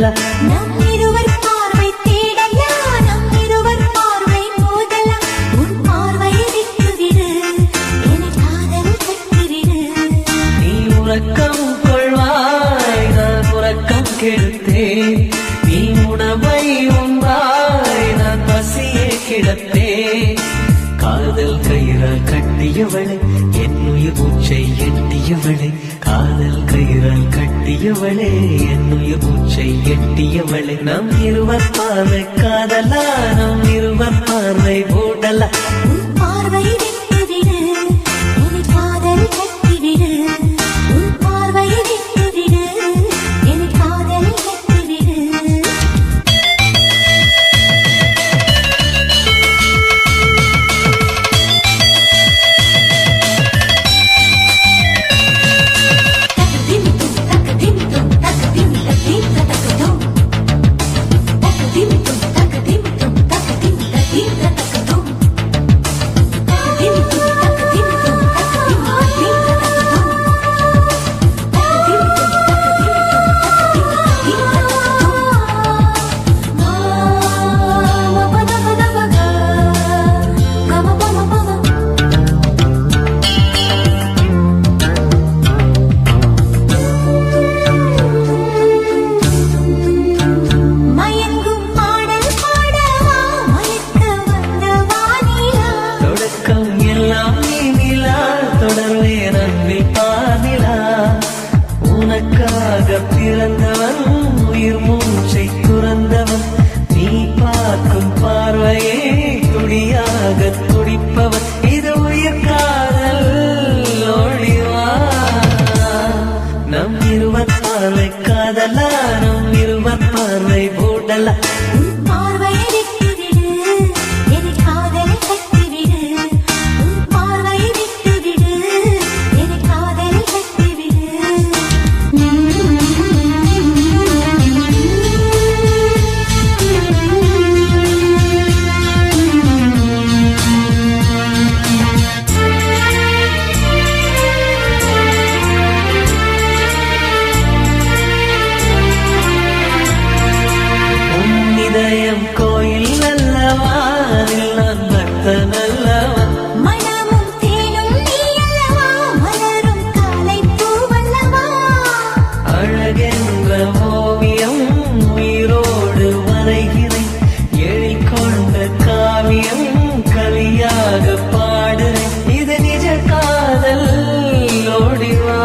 மூடலாம். நம் இருவர் பார்வை தேடலாம், நம் இருவர் பார்வை மோதலாம். உன் பார்வையை விட்டுவிடு, என்னை காதல் கட்டிவிடு. நீ உறக்கம் கொள்வாய், நான் உறக்கம் கெடுத்தேன். நீ உணவை உண்பாய், நான் பசியே கிடத்தேன். காதல் கயிறால் கட்டியவளை, என் உயிர் மூச்சை எட்டியவளை. காதல் கயிறால் கட்டியவளே, என் உயிர் மூச்சை எட்டியவளை. நம் இருவர் பார்வை காதலா, நம் இருவர் பார்வை மூடலா. உன் பார்வையை விட்டுவிடு, என்னை காதல் கட்டிவிடு. உன் பார்வையை விட்டுவிடு, என்னை காதல் கட்டிவிடு. மயங்கும் பாடல் பாடவா, மயக்க வந்த வானிலா. தொடக்கம் எல்லாம் நீ நிலா, தொடர்வேன் அன்பில் பாதிலா. உனக்காக பிறந்தவன், உயிர் மூச்சை துறந்தவன். நீ பார்க்கும் பார்வையே துடியாக துடிப்பவன். இது உயிர் காதல் ஒளிவா. நம் இருவர் பார்வை காதலா, நம் இருவர் பார்வை மூடலா. உன் பார்வையை விட்டுவிடு, என்னை காதல் கட்டிவிடு. உன் பார்வையை விட்டுவிடு, என்னை காதல் கட்டிவிடு. உன் இதயம் கோயில் அல்லவா, அதில் நான் பக்தன் அல்லவா. மனமும் தேனும் நீ அல்லவா, மலரும் காலை பூவல்லவா. அழகென்ற ஓவியம் உயிரோடு வரைகிறேன். எழில் கொண்ட காவியம் கலியாக பாடுறேன். இது நிஜ காதல் ஓடிவா.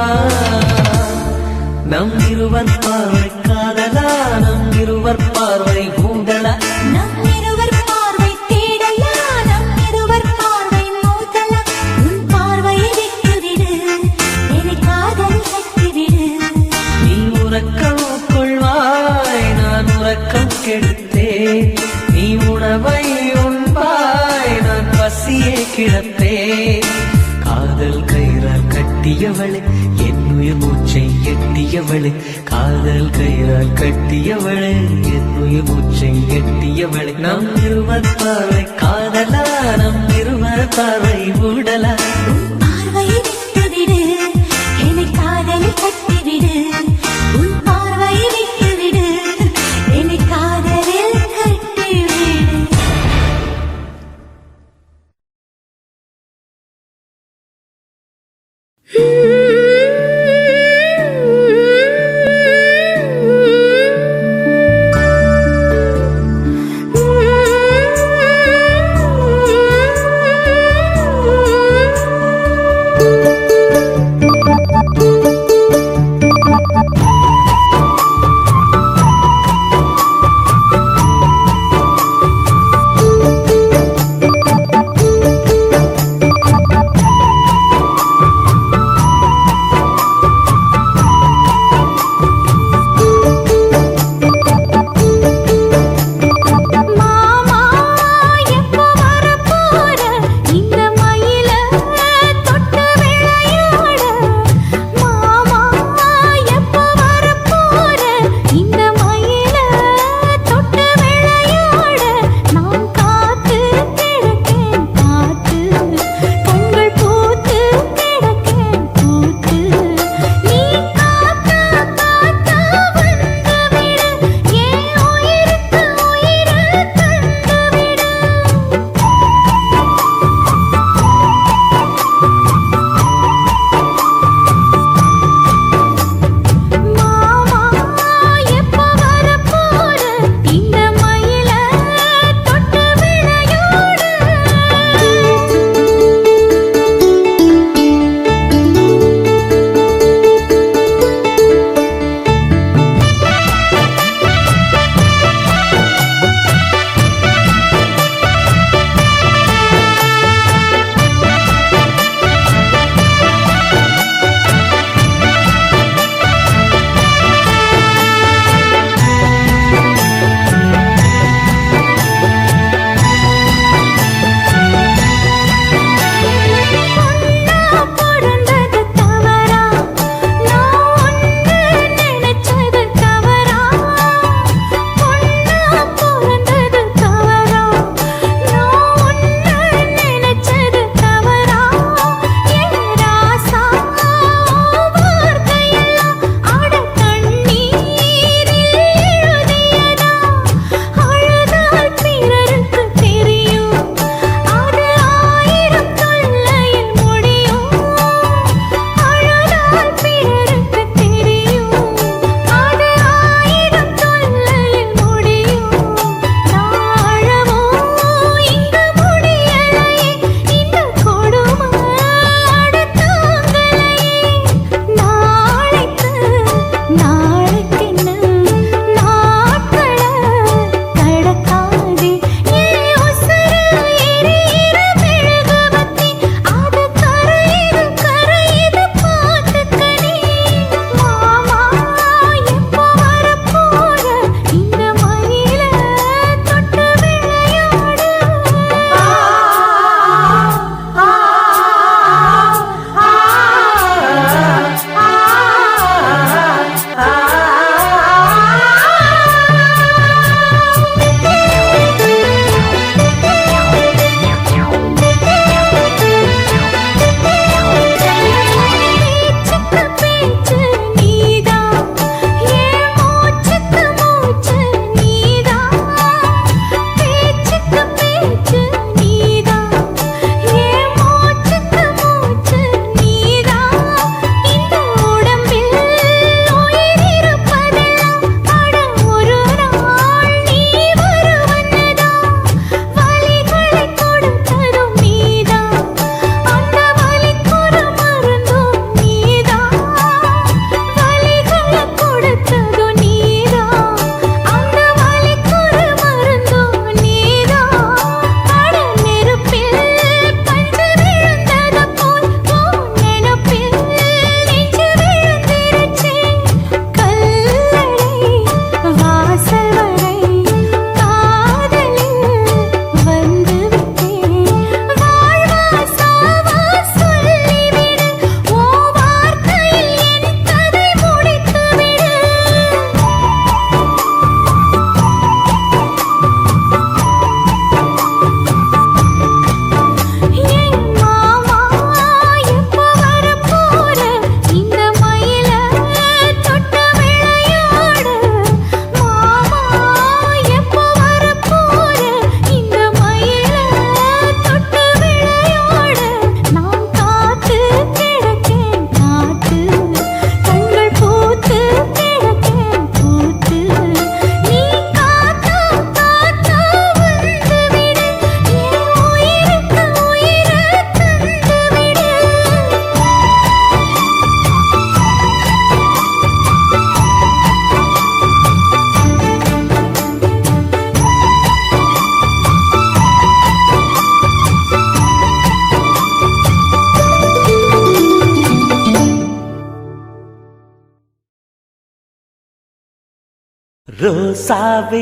நம் இருவர் பார்வை காதலா, நம் இருவர் பார்வை மூடலா. நம் இருவர் பார்வை தேடலா, நம் இருவர் பார்வை மோதலா. உன் பார்வையை விட்டுவிடு, என்னை காதல் கட்டிவிடு. நீ உறக்கம் கொள்வாய், நான் உறக்கம் கெடுத்தேன். நீ உணவை உண்பாய், நான் பசியே கிடப்பேன். காதல் கயிறால் கட்டியவளை, என் உயிர் மூச்சை எட்டியவளை. காதல் கயிறால் கட்டியவளை, என் உயிர் மூச்சை எட்டியவளை. நம் இருவர் பார்வை காதலா, நம் இருவர் பார்வை மூடலா. உன் பார்வையை விட்டுவிடு, என்னை காதல் கட்டிவிடு. உன் பார்வையை விட்டுவிடு, என்னை காதலில் கட்டிவிடு. ரோசாவே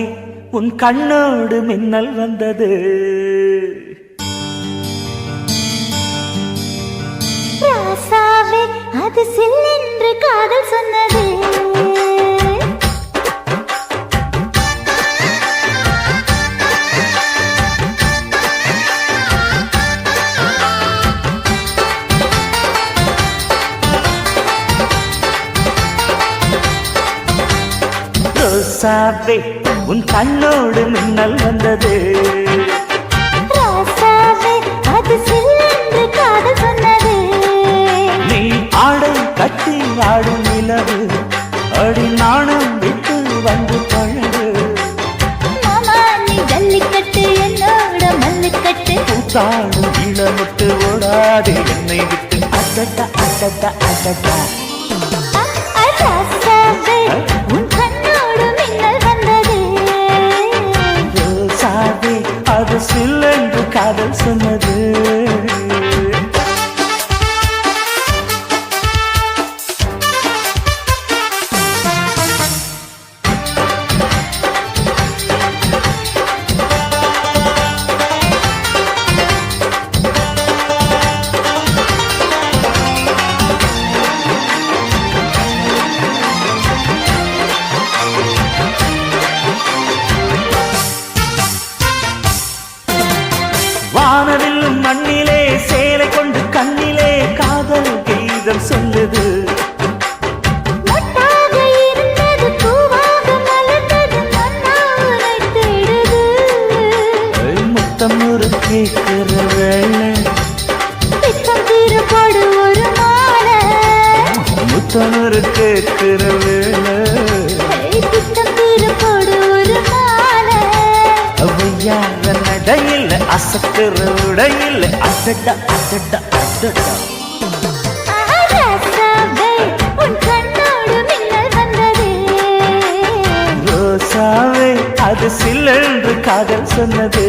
உன் கண்ணோடு மின்னல் வந்தது. ராசாவே அது சில்லென்று காதல் சொன்னது. ரோசாவே உன் கண்ணோடு மின்னல் வந்தது. ராசாவே அது சில்லென்று காதல் சொன்னது. நீ ஆடை கட்டி ஆடும் நிலவு அடி நாணம் விட்டு வந்து பழகு. மாமா நீ ஜல்லிக்கட்டு என்னோட மல்லுக்கட்டு. கூத்தாடும் இளமுட்டு ஓடாதே என்னை விட்டு. அடடா அடடா அடடா. ராசாவே உன் கண்ணோடு மின்னல் வந்தது. ரோசாவே அது சில்லென்று காதல் சொன்னது. வானவில்லும் மண்ணிலே சேலை கொண்டு கண்ணிலே காதல் கீதம் சொல்லுது. மொட்டாக இருந்தது பூவாக மலர்ந்தது மன்னாரை தேடுது. முத்தம் ஒரு கேட்கிற வேளை பித்தம் திருப்படு ஒரு மாலை. முத்தம் ஒரு கேட்கிற வேளை பித்தம் திருப்படு ஒரு மாலை. அவையார நடையில் அசக்கிற உடையில் அடடா அடடா அடடா. ராசாவே உன் கண்ணோடு மின்னல் வந்தது. ரோசாவே அது சில்லென்று காதல் சொன்னது.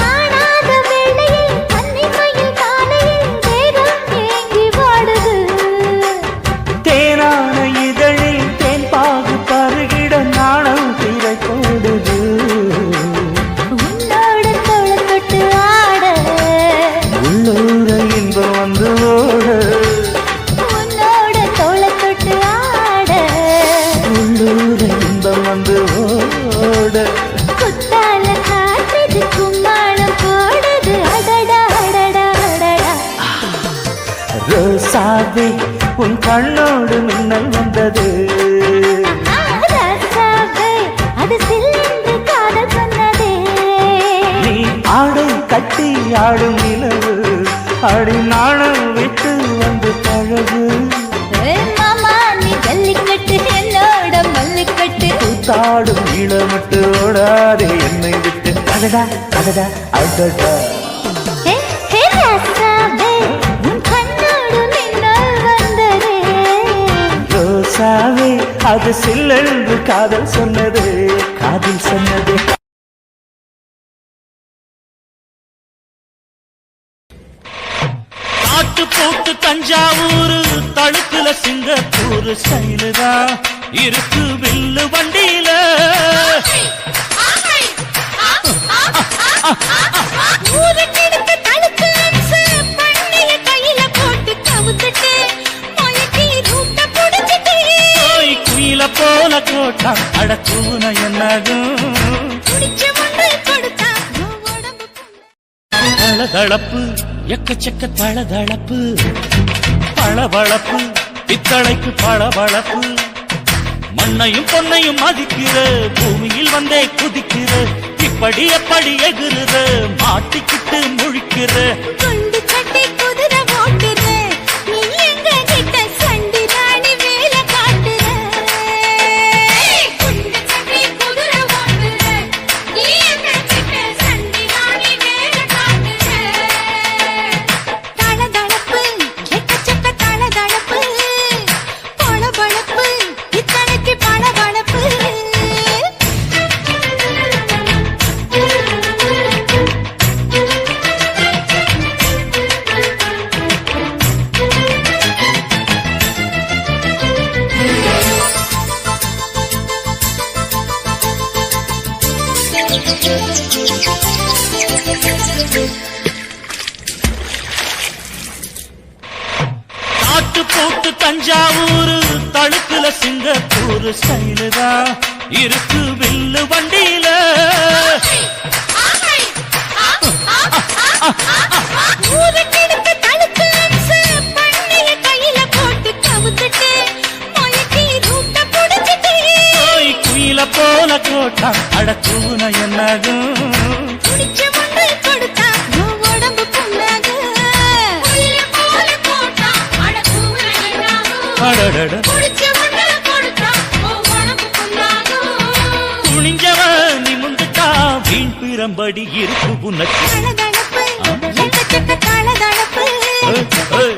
காணாத வேளையில் கன்னிமையில் காலையில் தேகம் ஏங்கி வாடுது. தேனான இதழில் தேன் பாகு பருகிட நாணம் திரை போடுது. உன்னோட தோளை தொட்டு ஆட. உள்ளூர இன்பம் வந்து ஓட. உன்னோட தோளை தொட்டு ஆட. உள்ளூர இன்பம் வந்து ஓட. குத்தால காற்றுது கும்மாளம் போடுது. அடடா அடடா அடடா. ரோசாவே உன் கண்ணோடு மின்னல் வந்தது. ராசாவே அது சில்லென்று காதல் சொன்னது. நீ ஆடை கட்டி ஆடும் நிலவு அடி நாணம் விட்டு வந்து பழகு. மாமா நீ ஜல்லிக்கட்டு என்னோட மல்லுக்கட்டு. கூத்தாடும் இளமட்டு ஓடாதே என்னை விட்டு. அடடா அடடா அடடா. ஹே ஹே ராசாவே உன் கண்ணோடு மின்னல் வந்தது. ரோசாவே அது சில்லென்று காதல் சொன்னது. காதல் சொன்னது. காட்டு போட்டு தஞ்சாவூர் தழுக்குல சிங்கப்பூர் ஸ்டைலுதா இருக்கு வில்லு வண்டியில. ஊருக்கெடுத்து தழுக்கு அம்சு பண்ணைய கையில போட்டு கவுத்துட்டு மயக்கி ரூட்ட புடிச்சிட்டு. குயில போல கோட்டா அடக்கூன என்னதும் குடிச்ச முண்டு கொடுத்தா உடம்பு தளதளப்பு எக்கச்சக்க தளதளப்பு பளபளப்பு பித்தளைக்கு பளபளப்பு. மண்ணையும் பொன்னையும் மதிக்கிற பூமியில் வந்தே குதிக்கிற இப்படி எப்படி எகுறுற மாட்டிக்கிட்டு முழிக்கிற. குண்டு கட்டி குதிரை ஓட்டுற நீ எங்க கிட்ட சண்டி ராணி வேலை காட்டுற. குண்டு கட்டி குதிரை ஓட்டுற நீ எங்க கிட்ட சண்டி ராணி வேலை காட்டுற. தளதளப்பு எக்கச்சக்க தளதளப்பு பளபளப்பு இத்தனைக்கு பளபளப்பு. தாட்டு போட்டு தஞ்சாவூர் தழுக்குல சிங்கப்பூர் ஸ்டைலு தான் இருக்கு வில்லு வண்டியில. ஊருக்கெடுத்து தழுக்கு அம்சு பண்ணைய கையில போட்டு கவுத்துட்டு மயக்கி ரூட்ட புடிச்சிட்டு குயில போல கோட்டா அடக்கூன என்னாகும் குடிச்ச முண்டு கொடுத்தா உன் உடம்பு புண்ணாகும். குயில போல போட்டா அடக்கூன என்னாகும். அடடட குடிச்ச முண்டு கொடுத்தா உன் உடம்பு புண்ணாகும். துணிஞ்சவன் நிமிந்துட்டா வீண் பிறம்படி இருக்கு உனக்கு. தளதளப்பு எக்கச்சக்க தளதளப்பு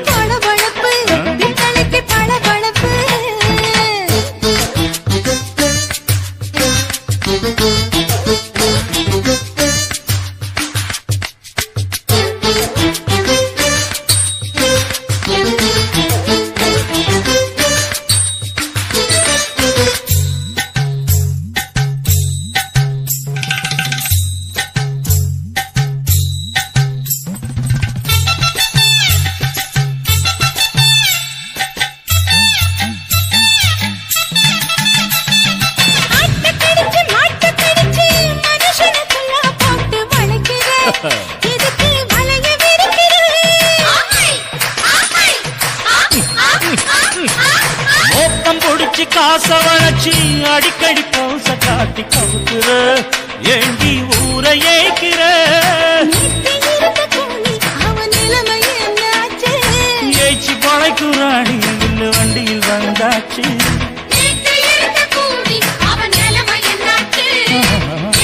பளபளப்பு பித்தளைக்கு பளபளப்பு. ஆட்டக்கடிச்சு மாட்டக்கடிச்சு மனுஷனுக்குள்ள போட்டு வளைக்கிற இதுக்கு வளைய விரிக்கிற. மோப்பம் பொடிச்சு காச வளைச்சு அடிக்கடி பௌச காட்டி கவுக்குற ஏண்டி ஊரை ஏக்கிற. நீத்தி இருந்த கூலி அவன் நிலைமை என்னாச்சு. ஏச்சி பழைக்குறாணி வில்லு வண்டியில் வந்தாச்சு. நீத்தி இருந்த கூலி அவன் நிலைமை என்னாச்சு.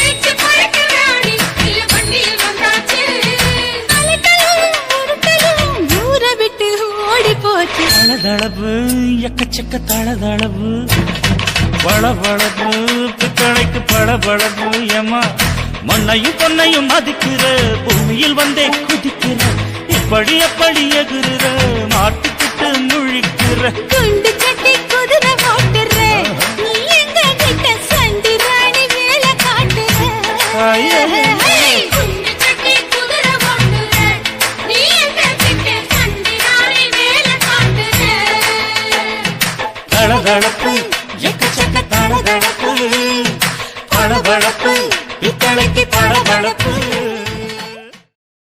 ஏச்சு பழக்கிறாடி இல்ல வண்டியில் வந்தாச்சு. அலட்டலும் உருட்டலும் ஊரை விட்டு ஓடி போச்சு. தளதளவு எக்கச்சக்க தளதளவு பளபளப்பு பித்தளைக்கு பளபளப்பு ஏமா மண்ணையும் பொன்னையும் மதிக்கிற பூமியில் வந்தே குதிக்கிற இப்படி எப்படி எகுற மாட்டுக்கிட்டு முழிக்கிற. குண்டு சட்டி குதிரை ஓட்டுற நீ எங்க கிட்ட சண்டி ராணி வேலை காட்டுற. குண்டு சட்டி குதிரை ஓட்டுற நீ எங்க கிட்ட சண்டி ராணி வேலை காட்டுற. தளதளப்பு எக்கச்சக்க தளதளப்பு பளபளப்பு பித்தளைக்கு பளபளப்பு.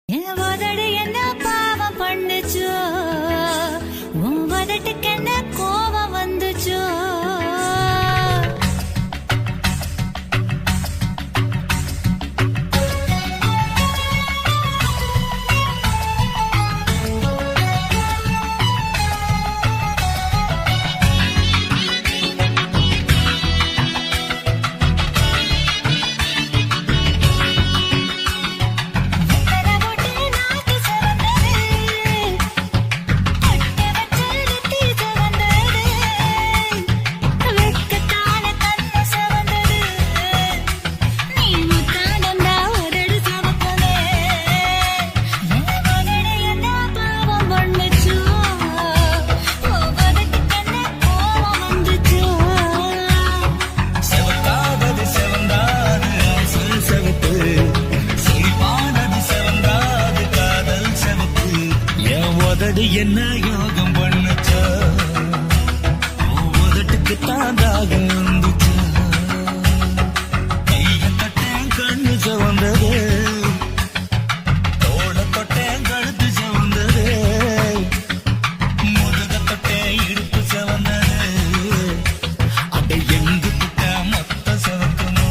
என் உதடு என்ன பாவம் பண்ணுச்சோ உன் உதட்டுக்கு என்ன கோபம் வந்துச்சோ. என்ன யோகம் பண்ணுச்சா உதட்டுக்கு தாண்டாக வந்துச்சா கைய தொட்டேன் கண்ணு சவந்தது தோட தொட்டேன் கழுத்து சவந்தது முதுக தொட்டேன் இடுப்பு சவந்தது அதை எங்கு தொட்ட மொத்த சவக்கமோ.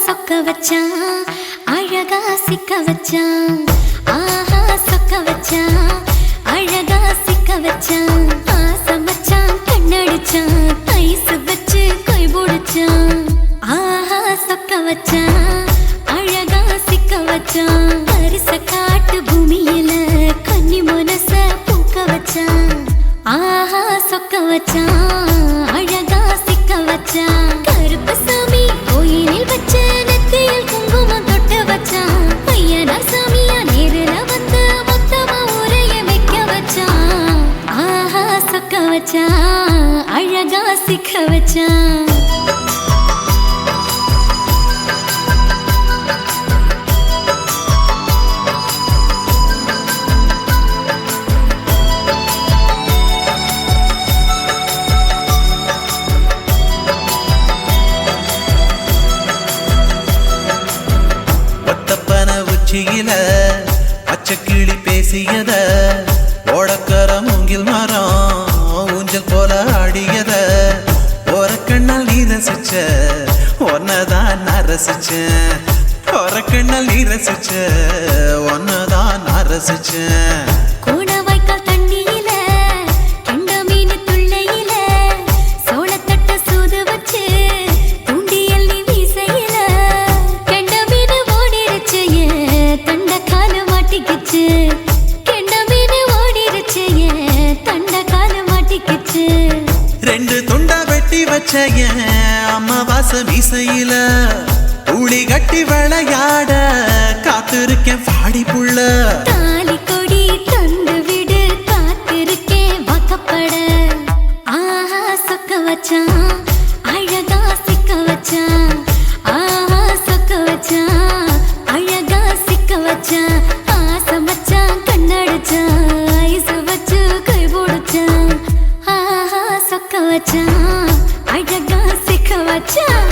சொக்க வச்சான் அழகா சிக்க வச்சான் ஆஹா சொக்க வச்சான் அழகா சிக்க வச்சான் ஆசை மச்சான் கண்ணடிச்சான் ஐஸ் வச்சு கை போடுச்சான் ஆஹா சொக்க வச்சான் அழகா சிக்க வச்சான் அரிச காட்டு பூமியில கன்னி மனச பூக்க வச்சான் ஆஹா சொக்க வச்சான் அழகா சிக்க வச்சான் கருப்பு சாமி கோயிலில் வச்ச நெத்தியில் குங்குமம் தொட்டு வச்சான் பையனா சாமியா நேரில வந்து மொத்தமா உரைய வைக்க வச்சான் ஆஹா சொக்க வச்சான் அழகா சிக்க வச்சான் பச்சைக்கிளி பேசியத ஓடக்கர மூங்கில் மரம் ஊஞ்சல் போல ஆடியத ஒரு கண்ணால் நீ ரசிச்ச ஒன்னதான் நான் ரசிச்சேன் ஒரு கண்ணால் நீ ரசிச்ச ஒன்னதான் நான் ரசிச்சேன் ரெண்டு துண்டா வெட்டி வச்ச அம்மாவாச மீசையில ஊழி கட்டி விளையாட காத்திருக்கேன் பாடி புள்ள தாலி கொடி தந்து விடு காத்திருக்கேன் வாக்கப்பட ஆஹா சொக்க வச்சான் அழகா சிக்க வச்சான் ஆஹா சொக்க வச்சான் அழகா சிக்க வச்சான் ஆசை மச்சான் கண்ணடிச்சான் ஐஸ் வச்சு கை போடுச்சான் ஆஹா சொக்க வச்சான் அழகா சிக்க வச்சான்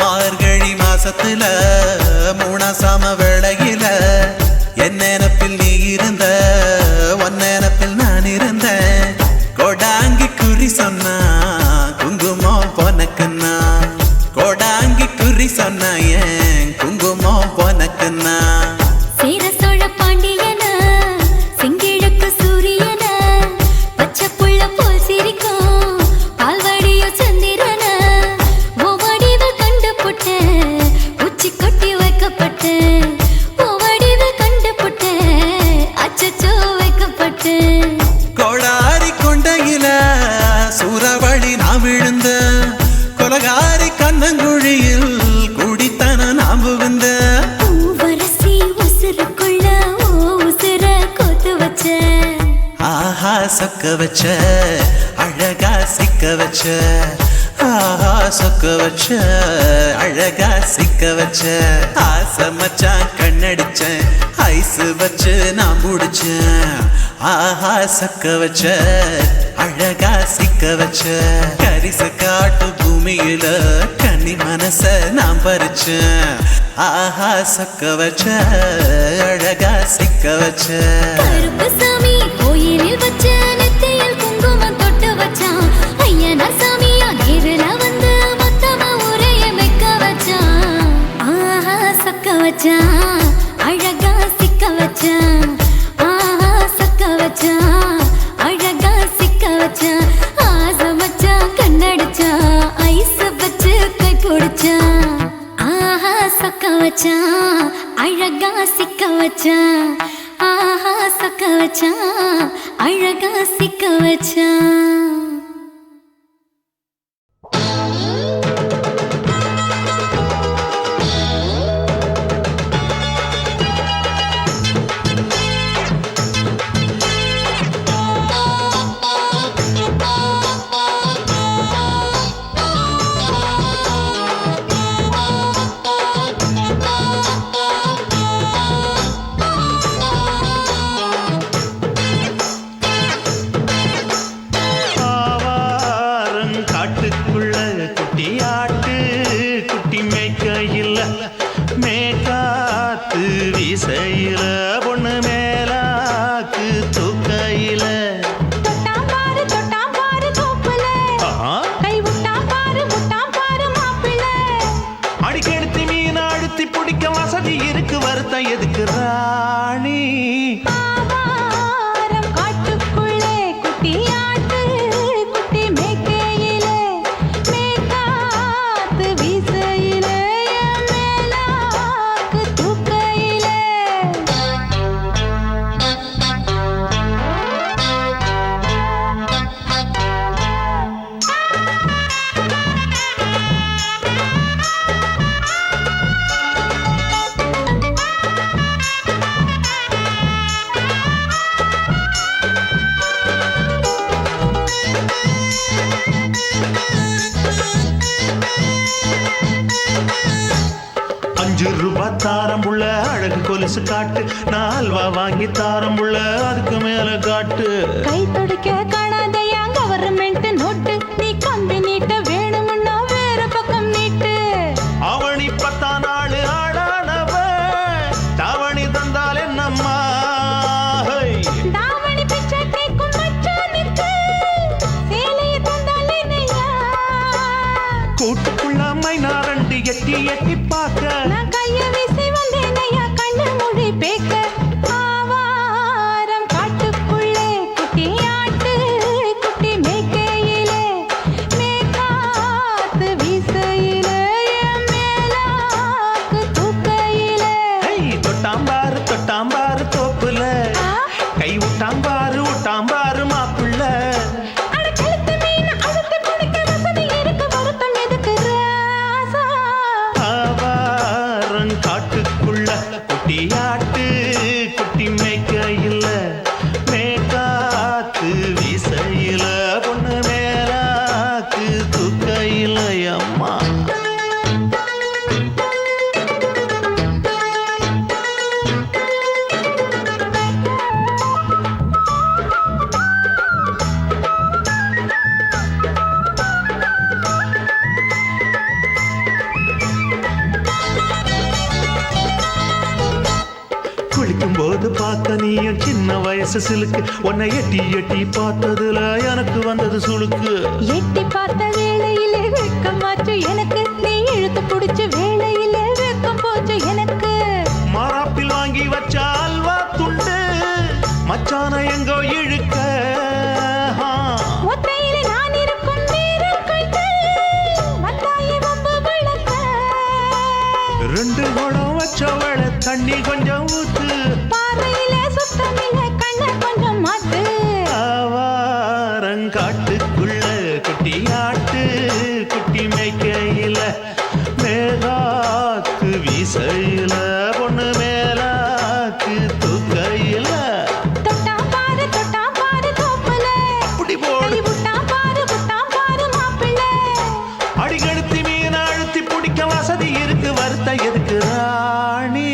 மார்கழி மாசத்துல மூணாசாம வேளையில என் நினப்பில் நீ இருந்த உன் நினப்பில் நான் இருந்தேன் கோடாங்கி குறி சொன்னா குங்குமம் பொனக்குன்னா கோடாங்கி குறி சொன்னா ஏன் குங்குமம் பொனக்குன்னா சேர சோழ பாண்டியன செங்கிழக்கு சூரியன பச்சை புள்ள போல் சிரிக்கும் பால்வாடியோ சந்திரன ஓவடிவ கண்டு புட்ட உச்சி கொட்டி வைக்கப்பட்டு ஓவடிவ கண்டு புட்ட அச்சச்சோ வைக்கப்பட்டு கோடாரி கொண்டையில சூறாவளி நான் விழுந்த கொலகாரி கண்ணங்குழியில் குடித்தன நான் புகுந்த பூவரசி உசுருக்குள்ள ஓ உசுர கொத்து வச்ச ஆஹா சொக்க வச்ச அழகா சிக்க வச்ச ஆஹா சொக்க வச்ச அழகா சிக்க வச்ச ஆசை மச்சான் கண்ணடிச்சேன் ஐஸ் வச்சு நான் முடிச்சேன் ஆஹா சொக்க வச்ச அழகா சிக்க வச்ச கரிச காட்டு பூமியில கன்னி மனச நான் பறிச்சேன் ஆஹா சொக்க வச்ச அழகா சிக்க வச்ச கருப்பு சாமி கோயிலில் வச்ச நெத்தியில் குங்குமம் தொட்டு வச்சான் ஐயனா சாமியா நேரில வந்து மொத்தமா உரைய வைக்க வச்சான் ஆஹா சொக்க வச்சான் அழகா சிக்க வச்சான் ஆஹா சொக்க வச்சான் அழகா சிக்க வச்சான் ஆசை மச்சான் கண்ணடிச்சான் ஐஸ் வச்சு கை போடுச்சான் ஆஹா சொக்க வச்சான் அழகா சிக்க வச்சான் ஆஹா சொக்க வச்சான் அழகா சிக்க வச்சான் கொலுசு காட்டு, நான் அல்வா வாங்கி தாரம் புள்ள அதுக்கு மேல காட்டு. கை துடிக்க காணாதையா கவர்மெண்ட் நோட்டு, நீ கம்பி நீட்ட வேணும்னா வேற பக்கம் நீட்டு. அவனி 10 நாள் ஆடானவ தாவணி தந்தால் என்னம்மா? தாவணி பிச்சை கேக்கும் மச்சானுக்கு சேலைய தந்தால் என்னையா? கூட்டுக்குள்ள மைனா ரெண்டு எட்டி எட்டி பார்க்க, நான் கைய வீசி வந்தேனையா கண்ணு மொழி பேக்க. ஆவாரம் காட்டுக்குள்ளே குட்டி ஆட்டு குட்டி மேய்க்கையிலே, மேக்காத்து வீசையிலே, என் மேலாக்கு தூக்கையிலே. தொட்டாம்பாரு தோப்புல, கை விட்டாம்பாரு மாப்புள்ள. அட கழுத்து மீன் அழுத்து பிடிக்க வசதி இருக்கு, வருத்தம் எதுக்கு ராசா? ஆவாரம் காட்டுக்குள்ள குட்டியாட்டு குட்டி மேய்க்கையில, மேக்காத்து வீசையில, பொண்ணு மேலாக்கு தூக்கையில அம்மா. குளிக்கும் போது பார்த்த நீயும் சின்ன வயசு சிலுக்கு, உன்னை எட்டி எட்டி பார்த்ததுல எனக்கு வந்தது சுளுக்கு. எட்டி பார்த்த வேளையிலே வெட்கமாச்சு எனக்கு, நீ இழுத்து பிடிச்ச வேளையிலே வெட்கம் போச்சு எனக்கு. மாறாப்பில் வாங்கி வச்ச அல்வா துண்டு மச்சான எங்கோ இழுக்க. ஒத்தையிலே நான் இருக்கும் நேரம் கண்டு வந்தாயே வம்பு விளக்க. 2 குடம் வச்சவள தண்ணி கொஞ்சம் ஊத்து, பார்வையிலே சுத்தமில்லை கண்ண கொஞ்சம் மாத்து. ஆவாரங்காட்டுக்குள்ள குட்டியாட்டு குட்டி மேய்க்கையில, மேலாக்கு வீசையில, பொண்ணு மேலாக்கு தூக்கையில. தொட்டாம் பாரு தோப்புல, அப்படி போடு. கை விட்டாம் பாரு மாப்பிள்ளை. அடிகழுத்தி மீன் அழுத்தி பிடிக்க வசதி இருக்கு, வருத்த எதுக்கு ராணி?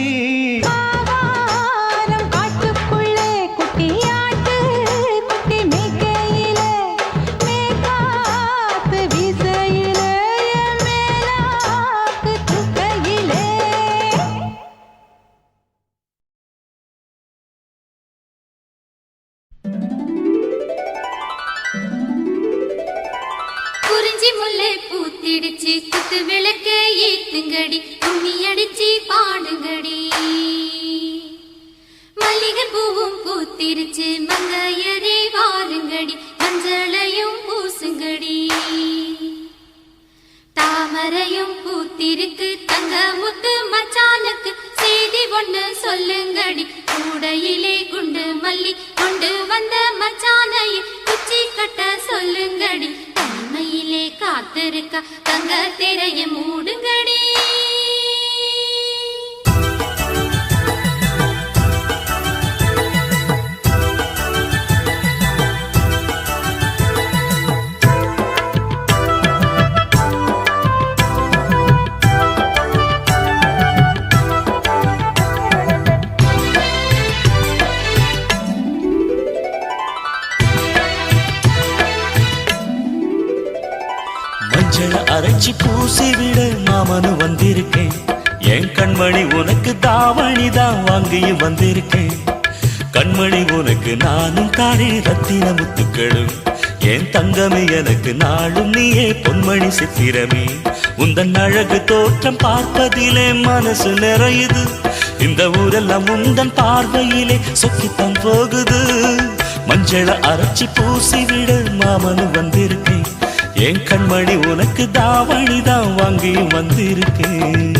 ஆவாரம் காட்டுக்குள்ளே குட்டி ஆட்டு குட்டி மேய்க்கையிலே, மேக்காத்து வீசையிலே, என் மேலாக்கு தூக்கையிலே. குறிஞ்சி முல்லை பூத்திடுச்சு குத்து விளக்க ஏத்துங்கடி, கும்மி அடிச்சு பாடுங்கடி. மல்லிகை பூவும் பூத்திருச்சு மங்கையரே வாருங்கடி, மஞ்சளையும் பூசுங்கடி. தாமரையும் பூத்திருக்கு தங்க முத்து மச்சானுக்கு, செய்தி ஒண்ணு சொல்லுங்கடி. கூடையிலே குண்டு மல்லி கொண்டு வந்த மச்சானையை குச்சி கட்ட சொல்லுங்கடி. தனிமையிலே காத்திருக்க தங்க திரைய மூடுங்கடி. மஞ்சள அரைச்சி பூசி விட மாமனு வந்திருக்கேன், என் கண்மணி உனக்கு தாவணி தான் வாங்கியும் வந்திருக்கேன். கண்மணி உனக்கு நானும் தானே ரத்தின முத்துக்களும், என் தங்கமே எனக்கு நாளும் நீயே பொன்மணி சித்திரமே. உந்தன் அழகு தோற்றம் பார்ப்பதிலே மனசு நிறையுது, இந்த ஊரெல்லாம் உந்தன் பார்வையிலே சொக்கித்தான் போகுது. மஞ்சள அரைச்சி பூசி விட மாமனு வந்திருக்கேன், என் கண்மணி உனக்கு தாவணி தான் வாங்கியும் வந்திருக்கேன்.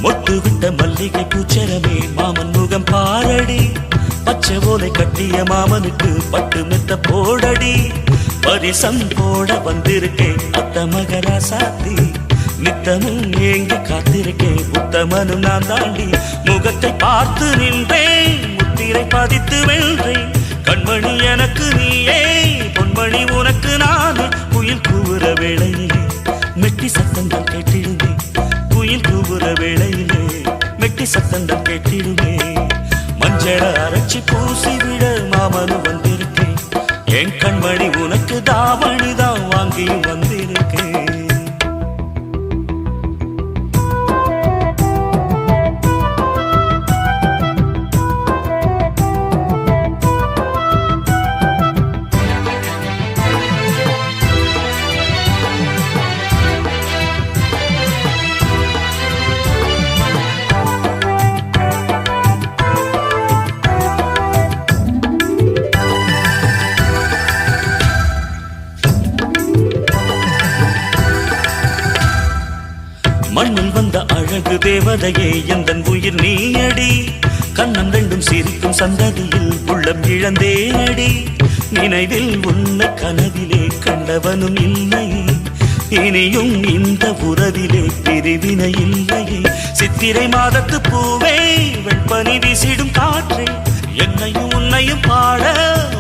மொட்டு விட்ட மல்லிகை பூச்சரமே மாமன் முக பக்கம் பாரடி பச்சை ஓலை கட்டிய மாமனுக்கு பட்டு மெத்த போடடி பரிசம் போட வந்திருக்கேன் அத்த மகரா சாத்தி நித்தமும் ஏங்கி காத்திருக்கேன் உத்தமனும் நான் தாண்டி முகத்தை பார்த்து நின்றேன் முத்திரை பதித்து வென்றேன் கண்மணி எனக்கு நீயே பொன்மணி உனக்கு நானே குயில் கூவுற வேளையிலே மெட்டி சத்தங்கள் கேட்டிடுமே குயில் கூவுற வேளையிலே மெட்டி சத்தங்கள் கேட்டிடுமே மஞ்சள அரைச்சி பூசி விட மாமனு வந்திருக்கேன் என் கண்மணி உனக்கு தாவணிதான் வாங்கியும் வந்திருக்கேன் மண்ணில் வந்த அழகு தேவதையே எந்தன் உயிர் நீயடி கண்ணம் ரெண்டும் சிரிக்கும் சந்ததியில் உள்ளம் இழந்தேனடி நினைவில் உன்னை கனவிலே கண்டவனும் இல்லையே இனியும் இந்த உறவிலே பிரிவினை இல்லையே சித்திரை மாதத்து பூவே வெண்பனி வீசிடும் காற்றே என்னையும் உன்னையும் பாட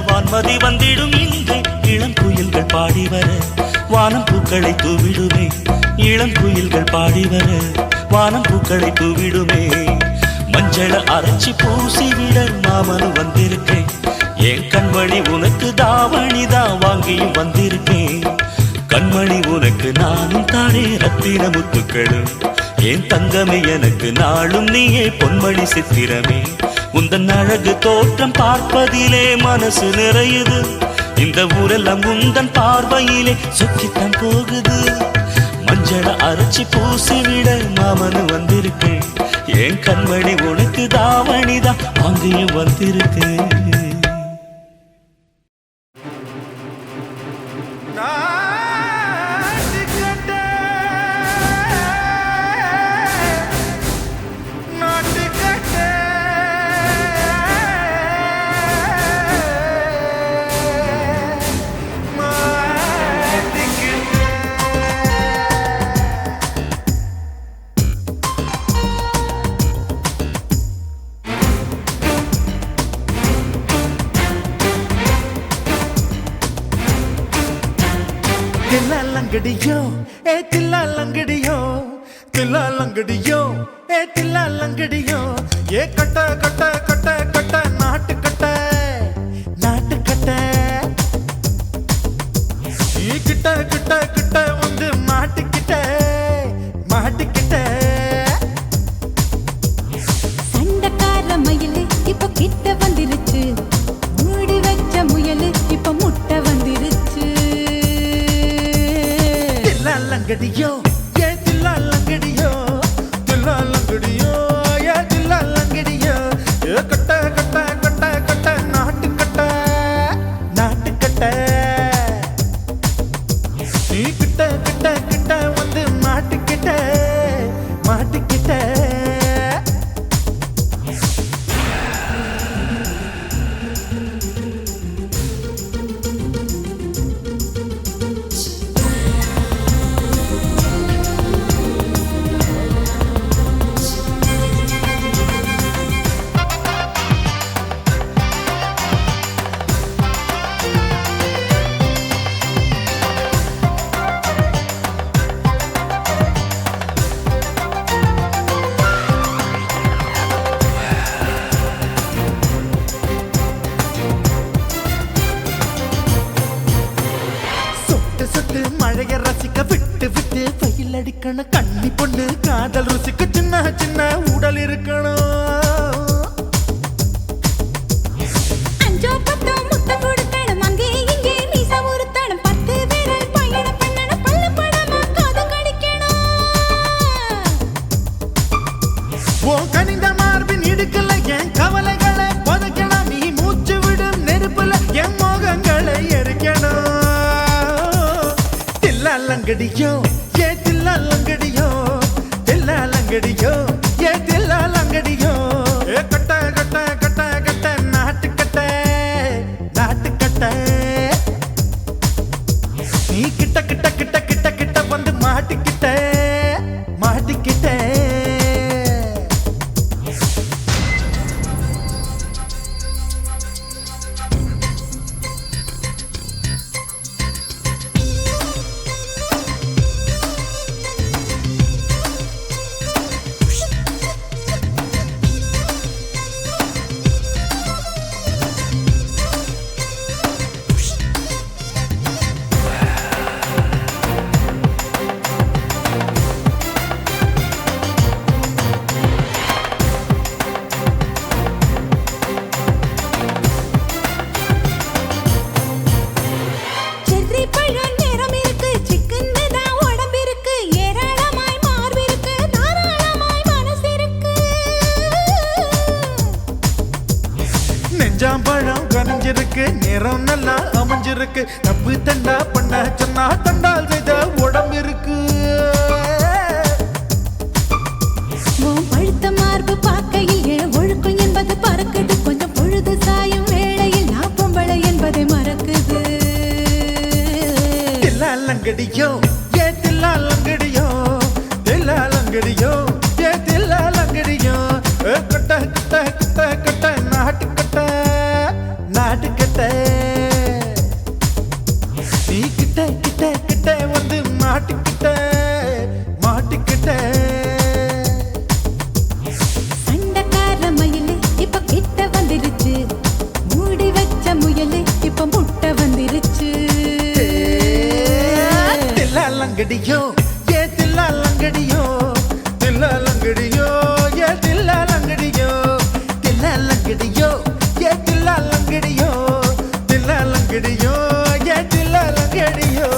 வான்மதி வந்திடும் இங்கே இளம் குயில்கள் பாடி வர வானம் பூக்களை தூவிடுமே இளம் குயில்கள் பாடி வர வானம் பூக்களை தூவிடுமே மஞ்சள அரைச்சி பூசி விட மாமனு வந்திருக்கேன் என் கண்மணி உனக்கு தாவணிதான் வாங்கியும் வந்திருக்கேன் கண்மணி உனக்கு நானும் தானே ரத்தின முத்துக்களும் என் தங்கமே எனக்கு நாளும் நீயே பொன்மணி சித்திரமே உந்தன் அழகு தோற்றம் பார்ப்பதிலே மனசு நிறையுது இந்த ஊரெல்லாம் உந்தன் பார்வையிலே சுற்றித்தான் போகுது மஞ்சள அரைச்சி பூசி விட மாமனு வந்திருக்கேன் என் கண்மணி உனக்கு தாவணிதான் அங்கேயும் வந்திருக்கேன் தில்லாலங்கடியோ ஏ தில்லாலங்கடியோ தில்லாலங்கடியோ ஏ தில்லாலங்கடியோ ஏ கட்ட கட்ட கட்ட கட்ட நாட்டு கட்ட நாட்டு கட்ட நீ கிட்ட கிட்ட கிட்ட வந்து மாட்டிக்கிட்ட மாட்டிக்கிட்ட சண்டக்கார மயிலு இப்ப கிட்ட வந்துருச்சு மூடி வச்ச முயலு இப்ப முட்டை வந்துருச்சு தில்லாலங்கடியோ ஏ தில்லாலங்கடியோ தில்லாலங்கடியோ ஏ தில்லாலங்கடியோ ஏ கட்ட கட்ட கட்ட கட்ட நாட்டு கட்ட நாட்டு கட்ட நீ கிட்ட கிட்ட கிட்ட வந்து மாட்டிக்கிட்ட மாட்டிக்கிட்ட மழைய ரசிக்க விட்டு விட்டு பயில் அடிக்கணும் கண்ணி பொண்ணு காதல் ருசிக்க சின்ன சின்ன உடல் இருக்கணும் அஞ்சோ பத்தோ முத்தம் கொடுக்கணும் அங்கே இங்கே மீசா உருத்தணும் 10 பேரல் பயணம் பண்ணணும் பல்ல படமா காது கடிக்கணும் ஓ கனிந்த மார்பின் இடுக்கல என் கவலைகளை புதைக்கணும் நீ மூச்சு விடும் நெருப்புல என் மோகங்களை எரிக்கணும் தில்லாலங்கடியோ ஏ தில்லாலங்கடியோ தில்லாலங்கடியோ ஏ தில்லாலங்கடியோ ஏ கட்ட கட்ட கட்ட கட்ட நாட்டு கட்ட நாட்டு கட்ட நீ கிட்ட கிட்ட கிட்ட கிட்ட கிட்ட வந்து மாட்டிக்கிட்ட மாட்டிக்கிட்ட செர்ரி பழம் நிறம் இருக்கு சிக்கன்னு தான் உடம்பு இருக்கு ஏராளமாய் மார்பு இருக்கு தாராளமாய் மனசு இருக்கு நெஞ்சாம்பழம் கனிஞ்சிருக்கு நிறம் நல்லா அமைஞ்சிருக்கு தப்பு தண்டா பண்ண சொன்னா தண்டால் செய்த உடம்பு இருக்கு உன் பழுத்த மார்பு பார்க்கையில் என் ஒழுக்கம் என்பது பறக்குது கொஞ்சம் பொழுது சாயும் வேளையில் நான் பொம்பளை என்பதை மறக்குது தில்லாலங்கடியோ ஏ தில்லாலங்கடியோ தில்லாலங்கடியோ ஏ தில்லாலங்கடியோ கட்ட கட்ட கட்ட கட்ட நாட்டு கட்ட நாட்டு கட்ட நீ கிட்ட கிட்ட கிட்ட வந்து மாட்டிக்கிட்ட மாட்டிக்கிட்ட சண்டைக்கார மயிலு இப்ப கிட்ட வந்துருச்சு மூடி வச்ச முயலு இப்ப முட்டை வந்துருச்சு தில்லாலங்கடியோ ஏ தில்லாலங்கடியோ தில்லாலங்கடியோ ஏ தில்லாலங்கடியோ தில்லாலங்கடியோ ஏ தில்லாலங்கடியோ தில்லாலங்கடியோ ஏ தில்லாலங்கடியோ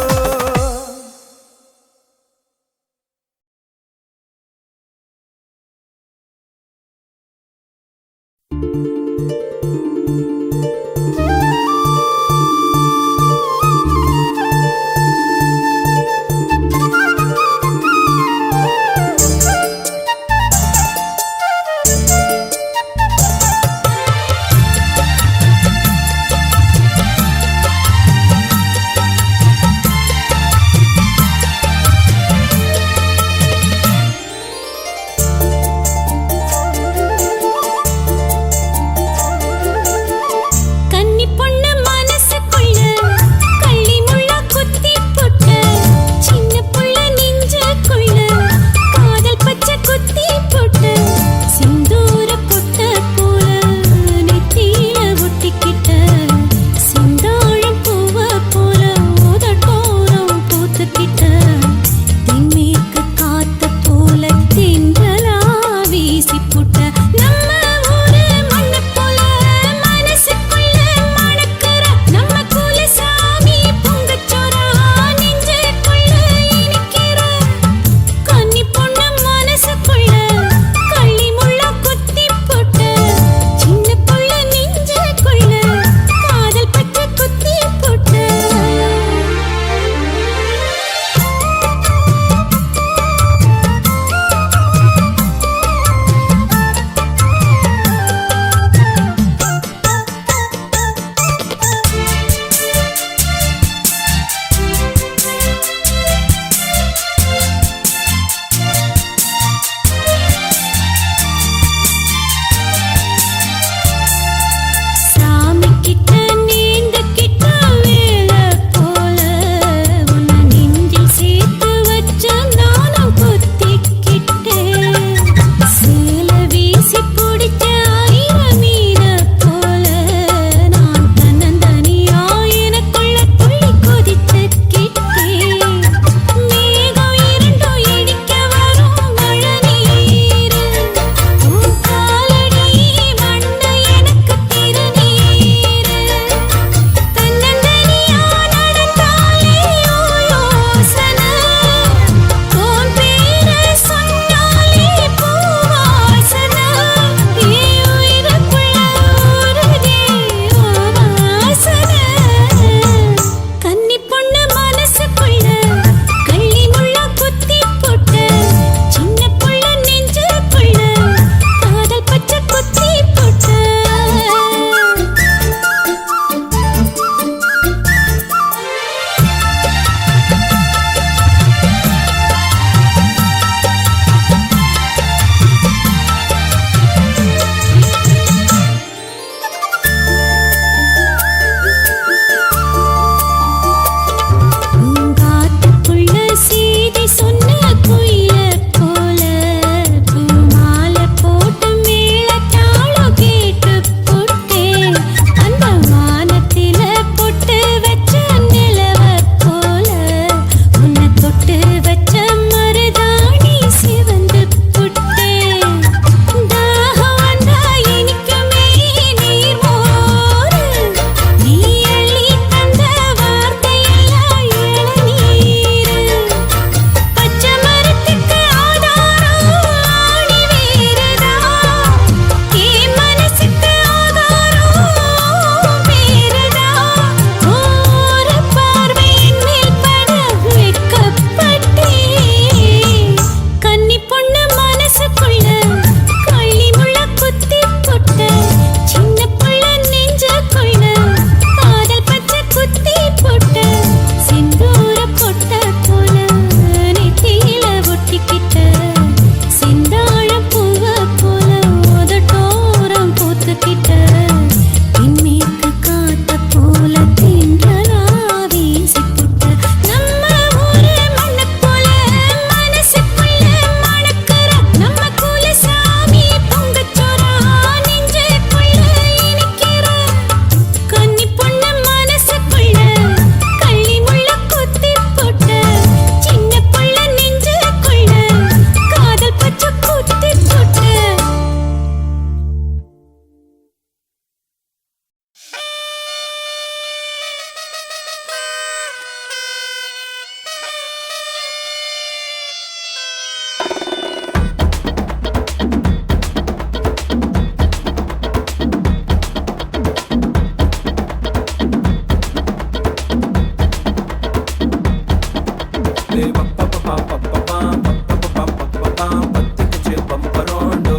பத்துக்குச்சு பம்பரோண்டோ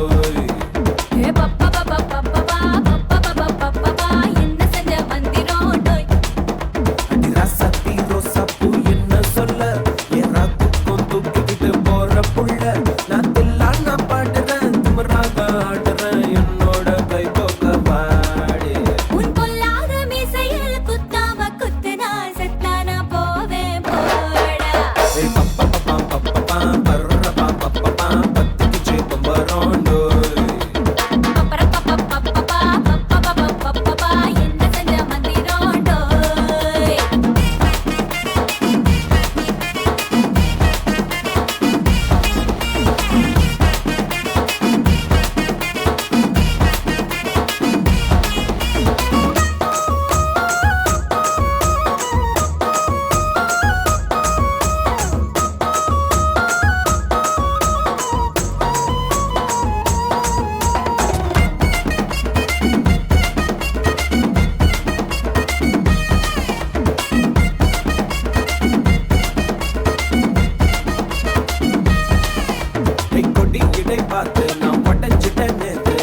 என்ன செஞ்ச மந்திரோண்டோய் ராசாத்தி ரோசாப்பூ என்ன சொல்ல ஏறா துக்கம் தூக்கிக்கிட்டு போற புள்ள நான் தில்லான் நான் பாடுறேன் திமிராக ஆடுறேன் என்னோட கை தோக்க பாடு உன் பொல்லாத மீசையில் குத்தாம குத்துனா செத்தானா போவேன் போடா பத்துக்குச்சு பம்பரோண்டோ என்ன செஞ்ச மந்திரோண்டோய் கொடி இடை பார்த்து நான் பட்டஞ்சிட்டேன் நேத்து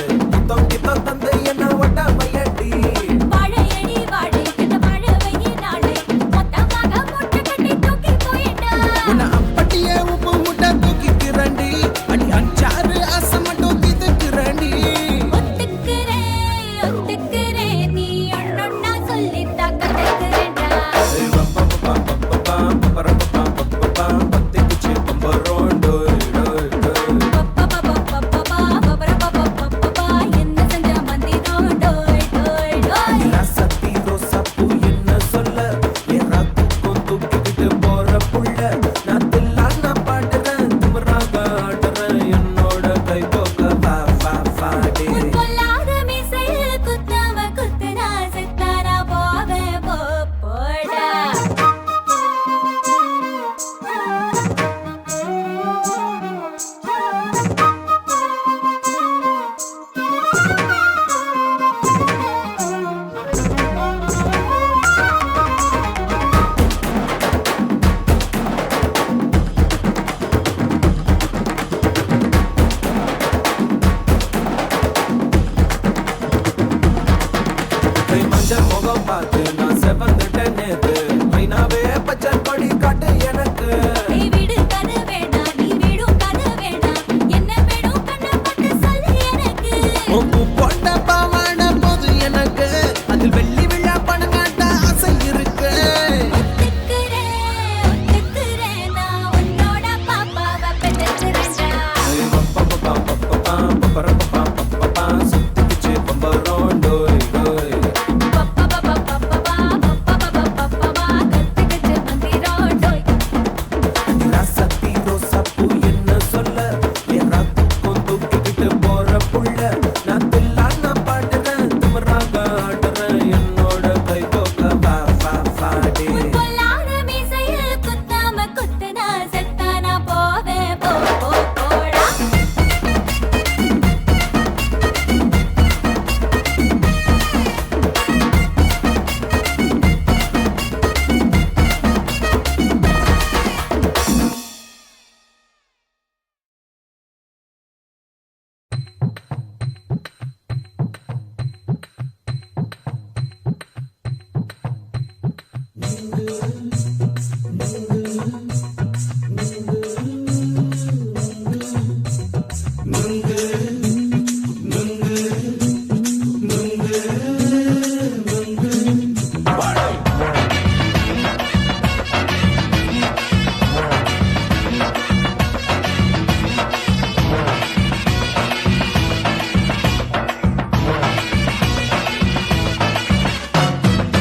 கித்தம் தந்து என்ன ஒட்ட பையட்டி வாழையடி வாழை கட்ட வாழவையே நாளை மொத்தமாக முட்டை கட்டி தூக்கி போயிட்டா உன்னை அப்பட்டியே உப்பு முட்டை தூக்கிக்கிறண்டி அடி அஞ்சாறு ஆசை மட்டும் தீத்துக்கிறண்டி ஒத்துக்கிறேன் நீ ஒன்னொன்னா சொல்லித்தா கத்துக்கிறேன்டா பத்துக்குச்சு பம்பரோண்டோ என்ன செஞ்ச மந்திரோண்டோய் டோய் டோய் ராசாத்தி ரோசாப்பூ என்ன சொல்ல ஏறா துக்கம் தூக்கிக்கிட்டு போற புள்ள நான் தில்லான் நான் பாடுறேன் திமிராக ஆடுறேன் என்னோட கை தோக்க பாடு உன் பொல்லாத மீசையில் குத்தாம குத்துனா செத்தானா போவேன் போடா மஞ்சள் முகம் பார்த்து நான் செவந்துட்டேன் நேத்து மைனாவே பச்சை கொடி காட்டு எனக்கு நீ வீடு கது வேணாம் நீ வீடும் கது வேணாம் என்ன வேணும் கண்ணை பார்த்து சொல்லு எனக்கு உப்பு போட்ட பாவாட போது எனக்கு அதில் வெள்ளி விழா பணங்காட்ட ஆசை இருக்கு ஒத்துக்கிறேன் நான் உன்னோட பாப்பாவை பெற்றுக்கிறேன்டா சுத்திக்குச்சு பம்பரோண்டோ கத்துக்கிச்சு மந்திரோண்டோய் ராசாத்தி ரோசாப்பூ என்ன சொல்ல ஏறா துக்கம் தூக்கிக்கிட்டு போற புள்ள நான் தில்லான் நான் பாடுறேன் திமிராக ஆடுறேன் என்னோட கை தோக்க பாடு உன் பொல்லாத மீசையில் குத்தாம குத்துனா செத்தானா போவேன் போடா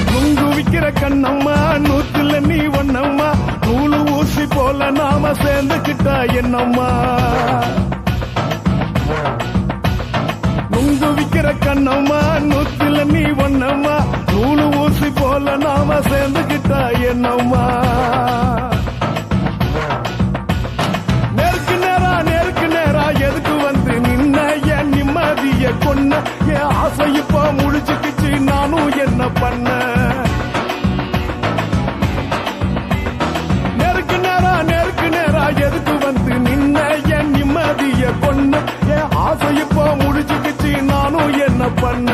நுங்கு விக்கிற கண்ணம்மா நூத்துல நீ ஒண்ணம்மா நூலு ஊசி போல நாம சேர்ந்துக்கிட்டா என்னம்மா நுங்கு விக்கிற கண்ணம்மா நூத்துல நீ ஒண்ணம்மா நூலு ஊசி போல நாம சேர்ந்துக்கிட்டா என்னம்மா நேருக்கு நேரா எதுக்கு வந்து நின்ன என் நிம்மதிய கொன்ன என் ஆசை இப்ப முழிச்சுக்கிச்சு நானும் என்ன பண்ண நேருக்கு நேரா எதுக்கு வந்து நின்ன என் நிம்மதிய கொன்ன என் ஆசை இப்போ முடிச்சுக்கிச்சு நானும் என்ன பண்ண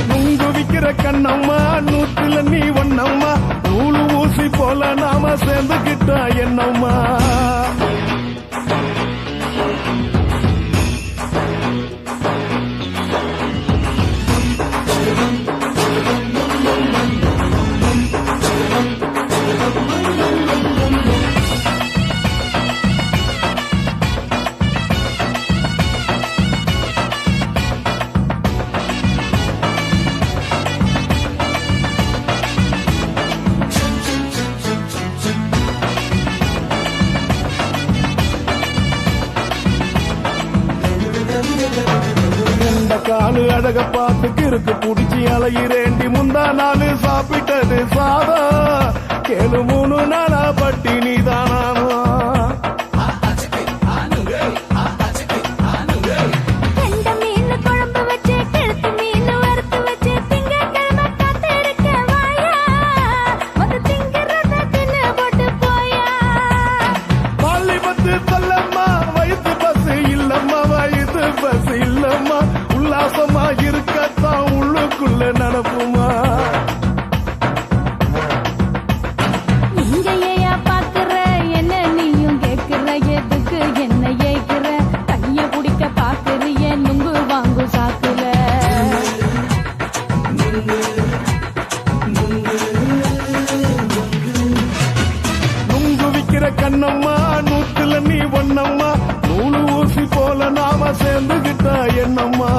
நுங்கு விக்கிற கண்ணம்மா நூத்துல நீ ஒன்னம்மா நூலு ஊசி போல நாம சேர்ந்துக்கிட்டா என்னம்மா காலு அழக பார்த்துக்கு இருக்கு புடிச்சு அலையிறேண்டி முந்தா நாலு சாப்பிட்டது சாதா கேளு 3 நாளா பட்டினி தானானோ கண்ட மீன் குழம்பு வச்சு கெளுத்து மீன் வறுத்து வச்சு திங்கட்கிழமை காத்திருக்க வாயா வந்து திங்கிறத தின்னு போட்டு போயா பள்ளி பத்து சொல்லம்மா வயிற்று பஸ் இல்லம்மா வயிற்று பஸ் இல்லம்மா உல்லாசமா இருக்கத்தான் உள்ளுக்குள்ள நடப்புமா இங்க ஏயா பாக்குற என்ன நீயும் கேக்குற எதுக்கு என்ன ஏக்குற கைய குடிக்க பாக்குறிய நுங்கு வாங்கு சாக்குற நுங்கு விக்கிற கண்ணம்மா நூத்துல நீ ஒன்னம்மா நூலு ஊசி போல நாம சேர்ந்துகிட்டா என்னம்மா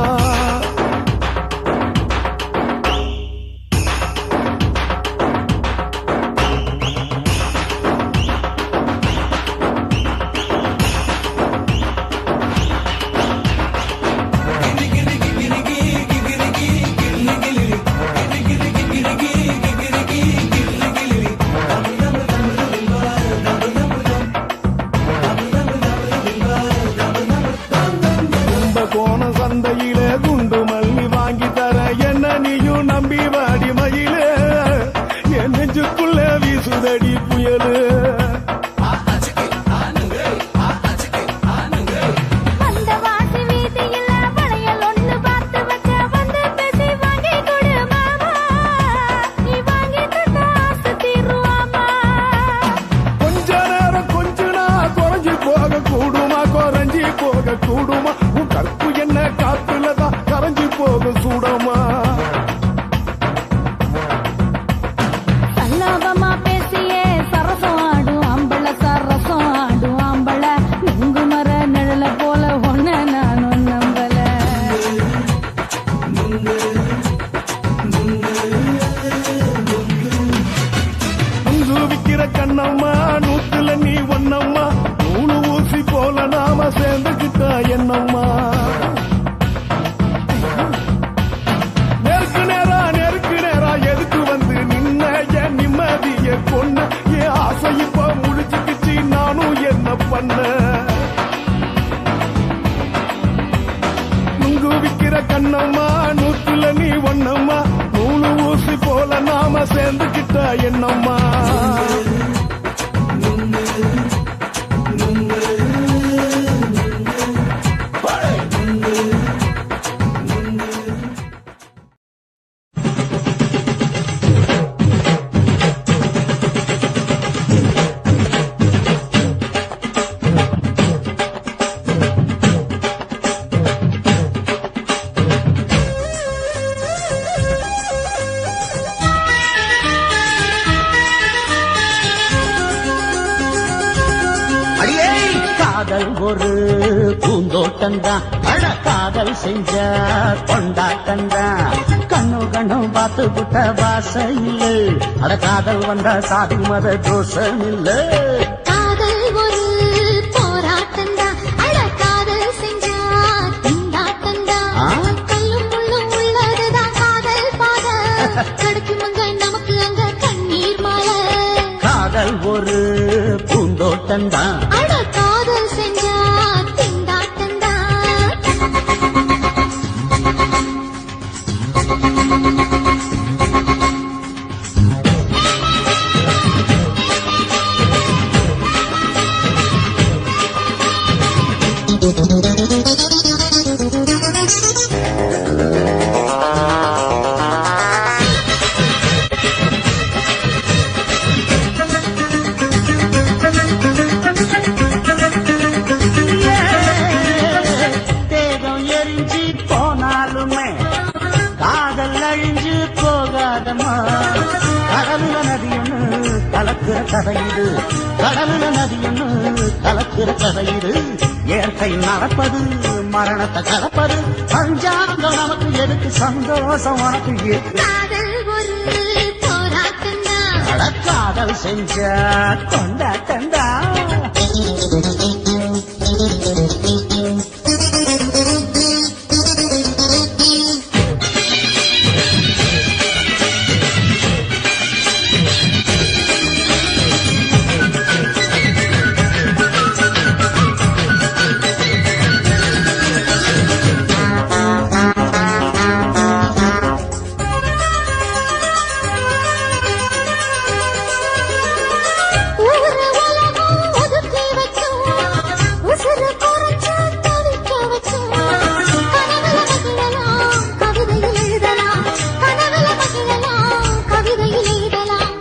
கோண சந்தையில குண்டு மல்லி வாங்கி தர என்ன நீயும் நம்பி வாடி மயில என் நெஞ்சுக்குள்ள வீசுதடி புயலு அந்த வாசி வீதியில வளையல் ஒண்ணு பார்த்து வச்ச வந்து பேசி வாங்கி கொடு மாமா நீ வாங்கி தந்த ஆசை தீருவாமா கொஞ்ச நேரம் கொஞ்ச நான் குறைஞ்சி போக கூடுமா குறைஞ்சி போக கூடுமா உன் கற்பு என்ன காத்துலதான் கரைஞ்சி போக சூடமா சல்லாபமா பேசியே சரசம் ஆடும் ஆம்பள சரசம் ஆடும் ஆம்பள நுங்கு மர நிழல போல ஒன்ன நானும் நம்பல நுங்கு விக்கிற கண்ணம்மா நூத்துல நீ ஒன்னம்மா நூலு ஊசி போல நாம சேர்ந்துகிட்டா என்னம்மா நெருக்கு நேரா எதுக்கு வந்து நின்ன என் நிம்மதிய கொன்ன என் ஆசை இப்ப முடிச்சுக்கிச்சு நானும் என்ன பண்ண நுங்கு விக்கிற கண்ணம்மா நூத்துல நீ ஒன்னம்மா நூலு ஊசி போல நாம சேர்ந்துகிட்டா என்னம்மா காதல் ஒரு பூந்தோட்டம்தான் அழ காதல் செஞ்ச கொண்டாட்டம்தான் கண்ணு கண்ணும் பார்த்து விட்ட வாசையில் அட காதல் வந்த சாதி மத தோஷம் இல்ல காதல் ஒரு போராட்டந்தா அட காதல் செஞ்சா திண்டாட்டந்தா கல்லும் முள்ளும் உள்ளதுதான் காதல் பாத கிடைக்குமங்க நமக்கு அங்க கண்ணீர் மாலை காதல் ஒரு பூந்தோட்டம்தான் அட காதல் செஞ்சா திண்டாட்டந்தா போகாதம்மா கடலுல நதி ஒண்ணு கலக்குற கதை இது கடலுல நதி ஒண்ணு கலக்குற கதை இது இயற்கை நடப்பது மரணத்தை கலப்பது பஞ்சாங்கம் நமக்கு எதுக்கு சந்தோஷம் உனக்கு இருக்கு காதல் ஒரு போராட்டம்தான் காதல் செஞ்ச கொண்டாட்டந்தா ஊரு உலகம் ஒதுக்கி வைக்கும் உசுறு குறைச்சு தவிக்க வச்சும் கனவுல மகிழலாம் கவிதையில் எழுதலாம் கனவுல மகிழலாம் கவிதையில் எழுதலாம்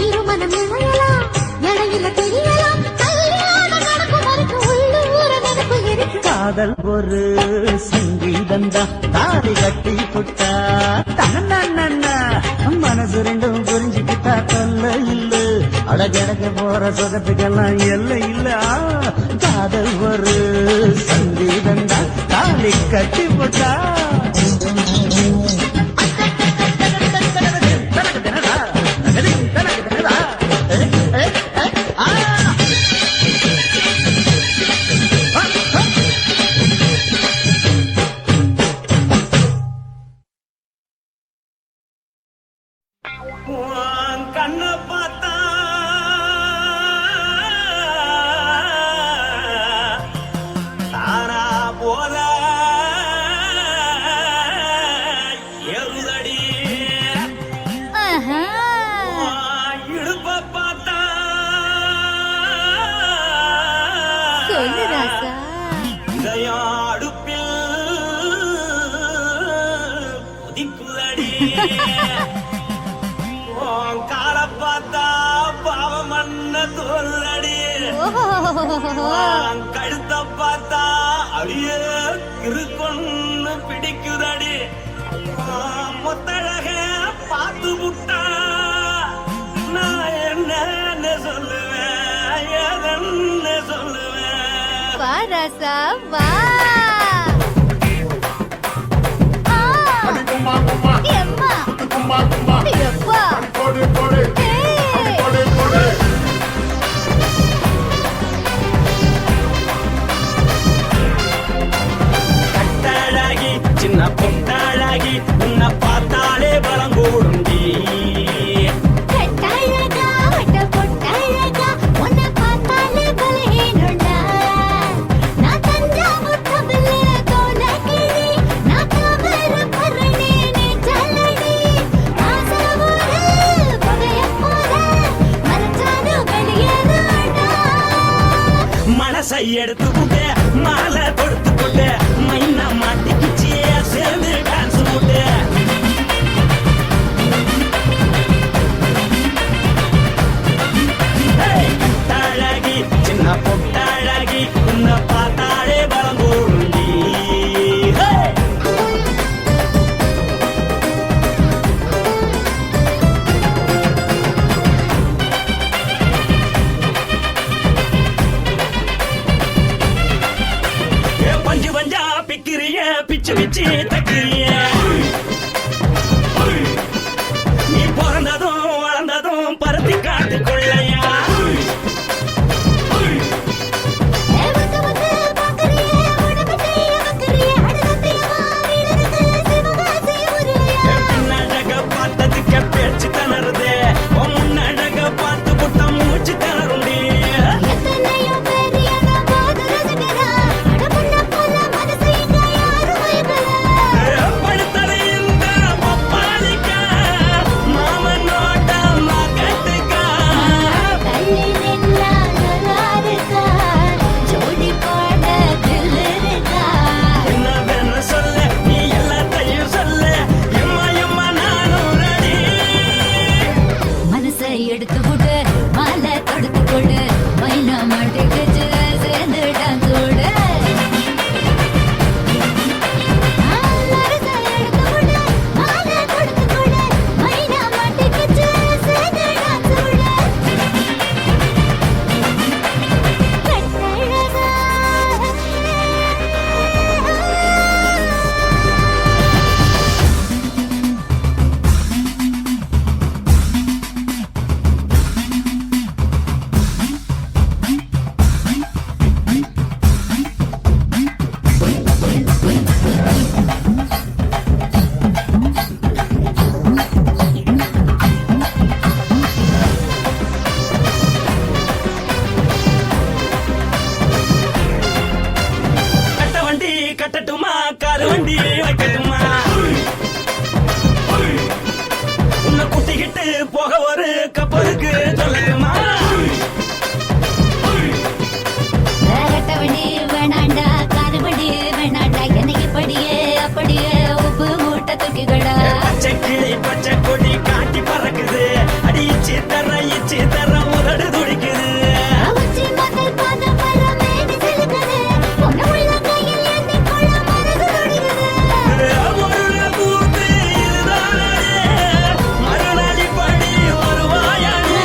இருமனம் இணையலாம் இடையில தெரியலாம் கல்யாணம் நடக்கும் வரைக்கும் உள்ளூர நினைப்பு இருக்கு காதல் ஒரு சங்கீதந்தா தாடி கட்டி புட்டா தன்னா மனசு ரெண்டும் புரிஞ்சுக்கிட்டா தொல்ல இல்ல அடகடக போற சொகத்துக்கெல்லாம் எல்லை இல்ல காதல் ஒரு சங்கீதந்தா தாடி கட்டி புட்டா கண்ண பார்த்தா தானா போல எழுதடி இடுப்ப பார்த்தா சொல்லு ராசா இதயம் அடுப்பில் உதிக்குதடி கால பார்த்தா பாவம் மண்ண தோல்றடி கழுத்த பார்த்தா அடியே இருக்குன்னு பிடிக்குதடி மொத்தழக பார்த்து விட்டா நான் என்ன சொல்லுவேன் எதன்னு சொல்லுவேன் வா ராசா வா கும்மா கும்மா எம்மா கும்மா கும்மா எப்பா போடு போடு ஏய் போடு போடு கட்டழகி சின்ன பொட்டழகி உன்னை பார்த்தாலே பலம் கூடுண்டி கட்டழகா வட்ட பொட்டழகா உன்னை பார்த்தாலே பலஹீனண்டா நான் தஞ்சாவூர் கபிலே கோலகிரி நான் கபர பரணி நீ ஜல்லடி ஆசவூரு பகைய போல மரச்சானு வெளியேறாடா மனசை எடுத்து விட்டு மாலை கொடுத்து போட்டு மைனா மாட்டிக்கிச்சு சேர்ந்து டான்ஸ் போட்டு கட்டழகி சின்ன பொட்டழகி உன்னை பார்த்தாலே பலம் கூடுண்டி பஞ்சு பஞ்சா பிக்கிறிய பிச்சு பிச்சு தக்கிறிய நீ பிறந்ததும் வளர்ந்ததும் பருத்தி காட்டுக்குள்ளையா வந்து வந்து பாக்கறியே உடம்பத்தைய வக்கறியே அடுத்தத்தையவா வீரருக்கு சிவகாசி உருளையா பின்னழக பார்த்ததுக்கு பேச்சு திணறுது முன்னழக பார்த்து புட்ட மூச்சு திணறுண்டி எத்தனையோ பேர் என்ன போது ரசிக்கிறா அடமுன்ன போல மனசை இங்க யாரும் மயக்கல ஊத்திக்கிட்டு போக ஒரு கப்பலுக்கு சொல்லுமா வேறட்டவடி வேணாண்டா காதுபடி வேணாண்டா என்னைக்கு படியே அப்படியே உப்பு மூட்டை தூக்கிக்கடா பச்சை கிளி பச்சை கொடி காட்டி பறக்குது அடி இச்சி தர உதடு துடிக்குது அவச்சி மதல் பாதம் வர மேனி செலுக்குது பொண்ணு உள்ள கையில் ஏந்தி கொள்ள மனது துடிக்குது ஒரு கூத்து இதுதானே மறுநாளி படி வருவாயானே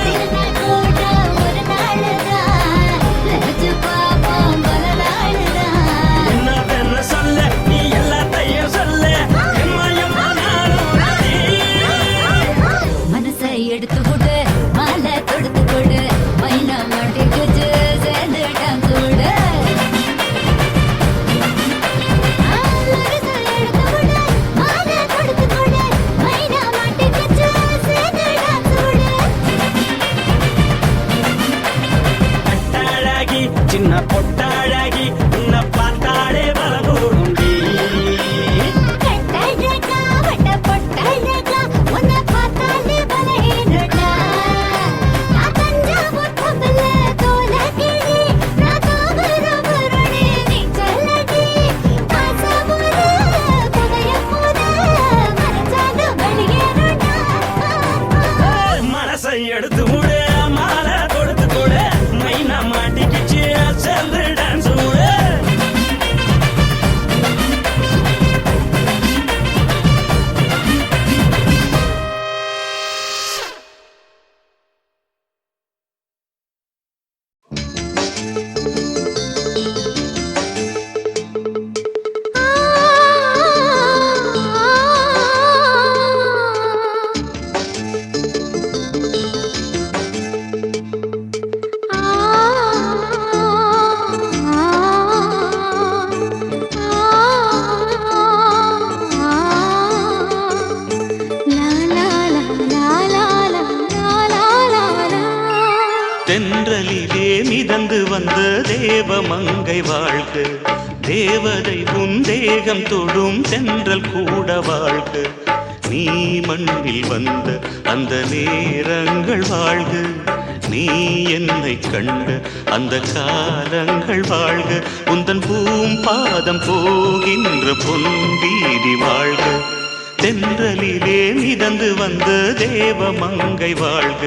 திருநாள் கூட ஒரு நாளுதான் நினைச்சு பாப்போம் பல நாளுதான் என்ன சொல்ல நீ எல்லாத்தையும் சொல்ல எம்மா நானும் ராணி. மனசை எடுத்து கொடு மாலை தொடுத்து கொடு மைனா மாட்டிக்கிச்சு சேர்ந்து டான்ஸ் விடு மனசை எடுத்து கொடு மாலை தொடுத்து கொடு மைனா மாட்டிக்கிச்சு சேர்ந்து டான்ஸ் விடு கட்டாழகி சின்ன பொட்டாழகி உன்னை பார்த்தாலே பலகூடுண்டி கட்டழகா வட்ட பொட்டழகா உன்னை பார்த்தாலே பலஹீனடா நான் தஞ்சாவூர் கம்பல தோல கிளி நான் தாமிரபரணி நீ சொல்லடி ஆசமுற பகைய போத மறைச்சாலும் வெளியேறடா மனசை எடுத்து விடு மாலை கொடுத்து கொடு மைனா மாட்டிக்கிச்சு சேர்ந்து டான்ஸ் விடு தென்றலிலே மிதந்து வந்த தேவமங்கை வாழ்க தேவதை உன் தேகம் தொடும் தென்றல் கூட வாழ்க நீ மண்ணில் வந்த அந்த நேரங்கள் வாழ்க நீ என்னை கண்ட அந்த காலங்கள் வாழ்க உந்தன் பூம்பாதம் போகின்ற பொன் வீதி வாழ்க தென்றலிலே மிதந்து வந்த தேவமங்கை வாழ்க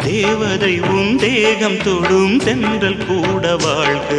தேவதை உன் தேகம் தொடும் தென்றல் கூட வாழ்க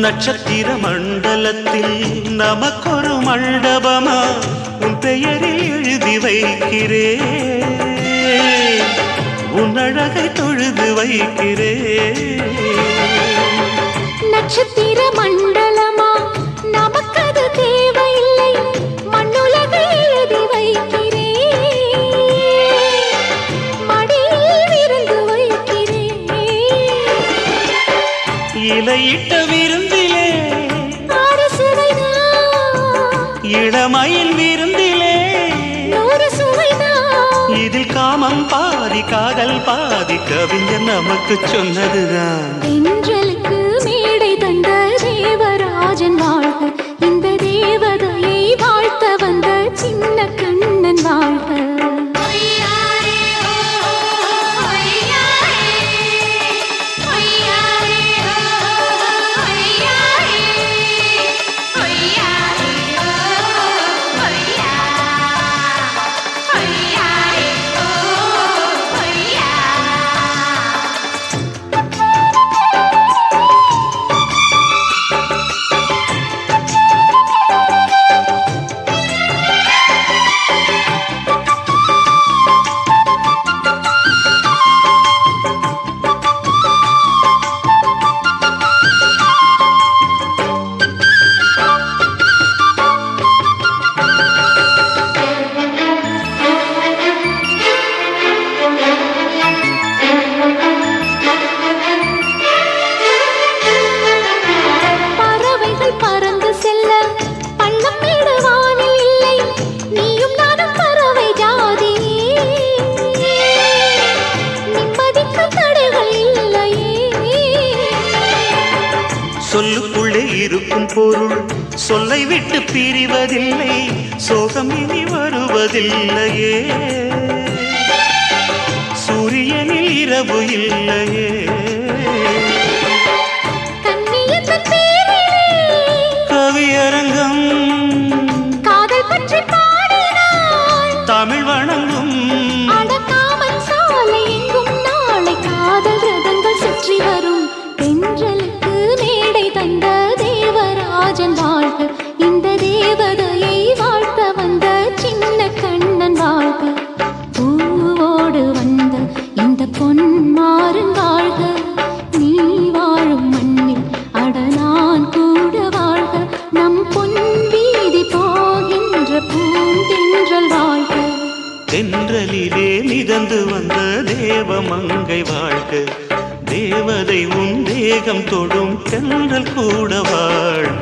நட்சத்திர மண்டலத்தில் நமக்கொரு மண்டபமா உன் பெயரில் எழுதி வைக்கிறேன் உன் அழகை தொழுது வைக்கிறேன் நட்சத்திர மண்டலமா நமக்கது தேவையில்லை மண்ணுலகை எழுதி வைக்கிறேன் மடியில் விருந்து வைக்கிறேன் இலையிட்ட விருந்திலே ஆறு சுவைதான் இளமையில் விருந்திலே நூறு சுவைதான் இதில் காமம் பாதி காதல் பாதி கவிஞர் நமக்கு சொன்னதுதான் தென்றலுக்கு மேடை தந்த தேவராஜன் வாழ்க இந்த தேவதையை வாழ்த்த வந்த சின்ன கண்ணன் வாழ்க சொல்லுக்குள்ளே இருக்கும் பொருள் சொல்லை விட்டு பிரிவதில்லை, சோகம் இனி வருவதில்லையே, சூரியனில் இரவு இல்லையே. கண்ணியத்தின் பேரிலே கவியரங்கம் காதல் பற்றி பாடினாள், தமிழ் வணங்கும் அடக்காமன் சாலை எங்கும் நாளை காதல் ரதங்கள் சுற்றி வரும். தென்றலுக்கு மேடை தந்த தேவராஜன் வாழ்க, இந்த தேவதையை வாழ்த்த வந்த சின்ன கண்ணன் வாழ்க. பூவோடு வந்த இந்த பொன்மாறன் வாழ்க, நீ வாழும் மண்ணில் அட நான் கூட வாழ்க. நம் பொன் வீதி போகின்ற பூந்தென்றல் வாழ்க. தென்றலிலே மிதந்து வந்த தேவமங்கை வாழ்க, தேவதை உன் தேகம் தொடும் தென்றல் கூட வாழ்க.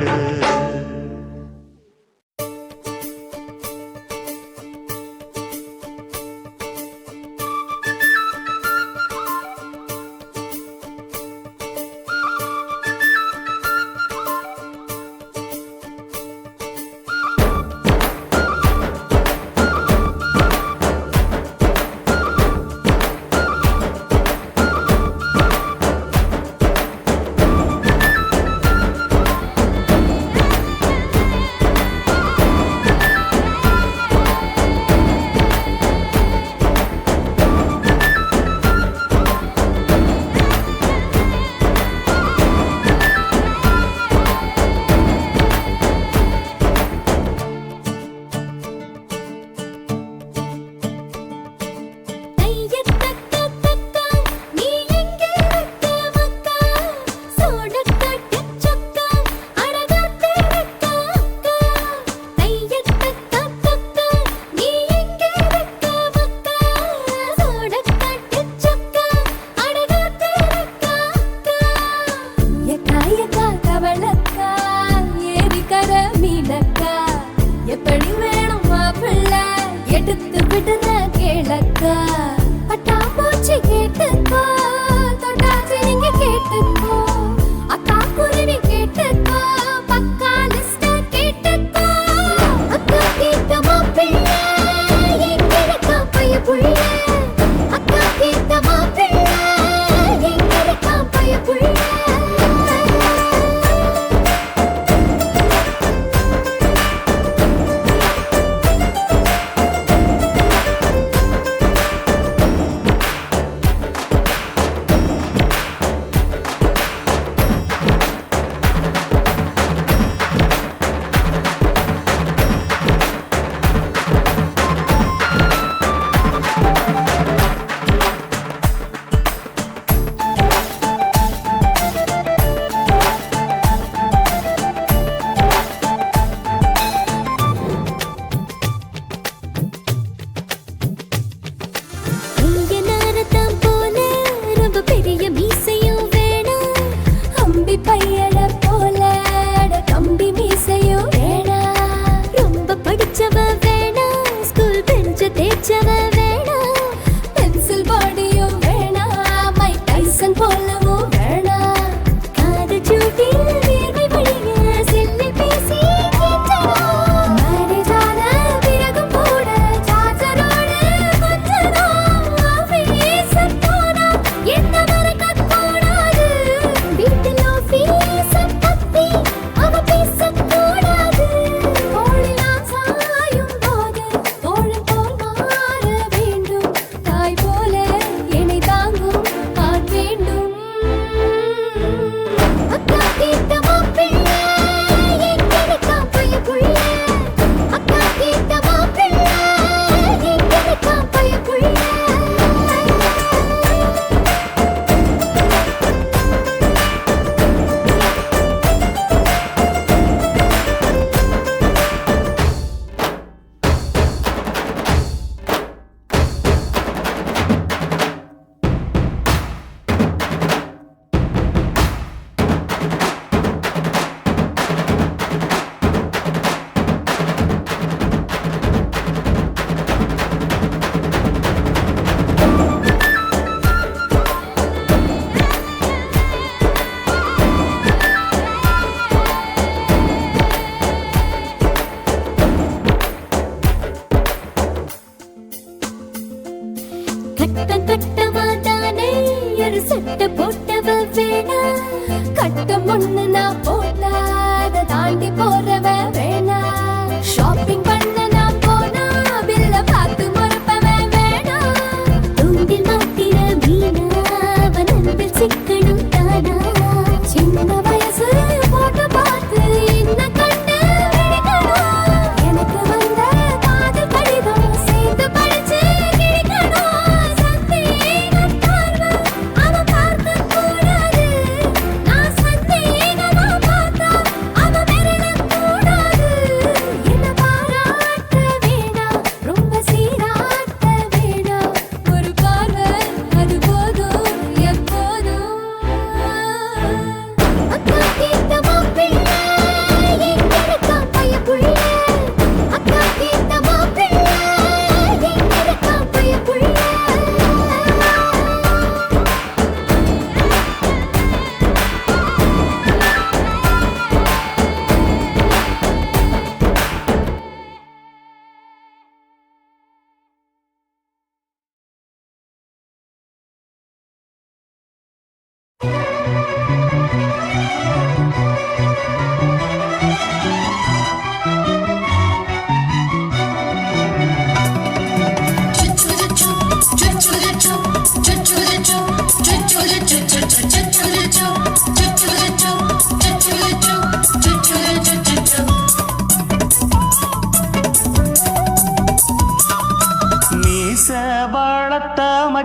வீட்டில் ஆபீஸ்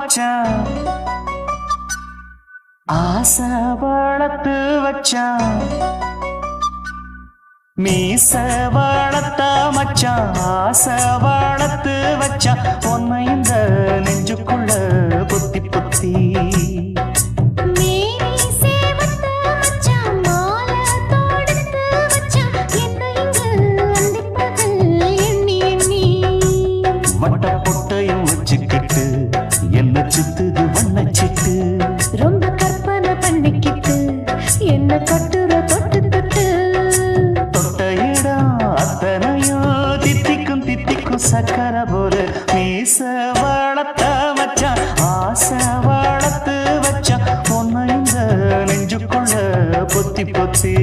மச்சான் ஆசை வளர்த்து வச்சான் மீச வளர்த்த மச்சான் ஆசை வளர்த்து வச்சான் உன்னை இந்த நெஞ்சுக்குள்ள பொத்தி பொத்தி மேனி சேவத்த மச்சான் மாலை தொடுத்து வச்சான் என்ன இங்கு அந்திப்பகல் எண்ணி எண்ணி வட்ட பொட்டையும் வச்சுக்கிட்டு என்ன சுத்துது வண்ணச்சிட்டு ரொம்ப கற்பனை பண்ணிக்கிட்டு என்ன கட்டுற தொட்டு தொட்டு தொட்ட இடம் அத்தனையும் தித்திக்கும் தித்திக்கும் சக்கரை போல மீச வளர்த்த மச்சான் ஆசை வளர்த்து வச்சான் உன்னை இந்த நெஞ்சுக்குள்ள பொத்தி பொத்தி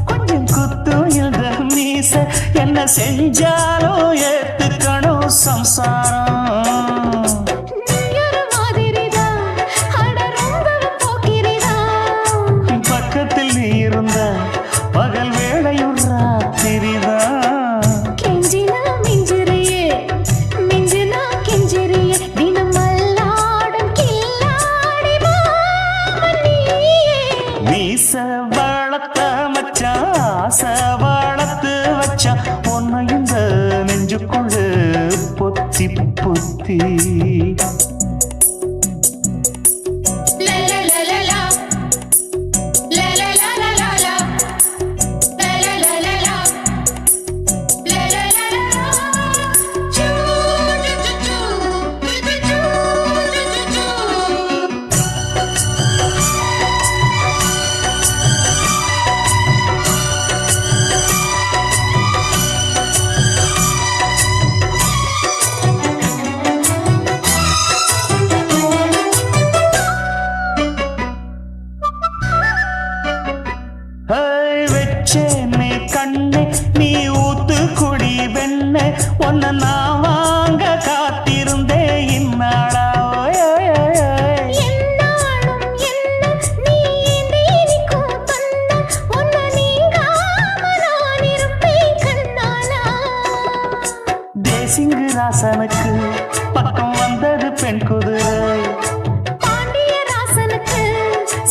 கொஞ்சம் குத்து இந்த மீச என்ன செஞ்சாலும் ஏத்துக்கணும் சம்சாரம் பக்கத்தில் நீ இருந்த பகல் வேளையும் ராத்திரிதான் கெஞ்சினா மிஞ்சிறியே மிஞ்சினா கெஞ்சிறியே தினம் மல்லாடும் கில்லாடி மாமணியே மீச வளர்த்த மச்சான் ஆசை வளர்த்து வச்சான் உன்னை இந்த நெஞ்சுக்குள்ள பொத்தி பொத்தி வச்சேனே கண்ணே நீ ஊத்து குடி வெண்ணே உன்னை நான் வாங்க காத்திருந்தே இந்நாளா என்னாலும் என்ன நீ நீக்கும் தந்த உன்னை நீங்காம நான் இருப்பேன் கண்ணாலா தேசிங்கு ராசனுக்கு பக்கம் வந்தது பெண் குதிரை பாண்டிய ராசனுக்கு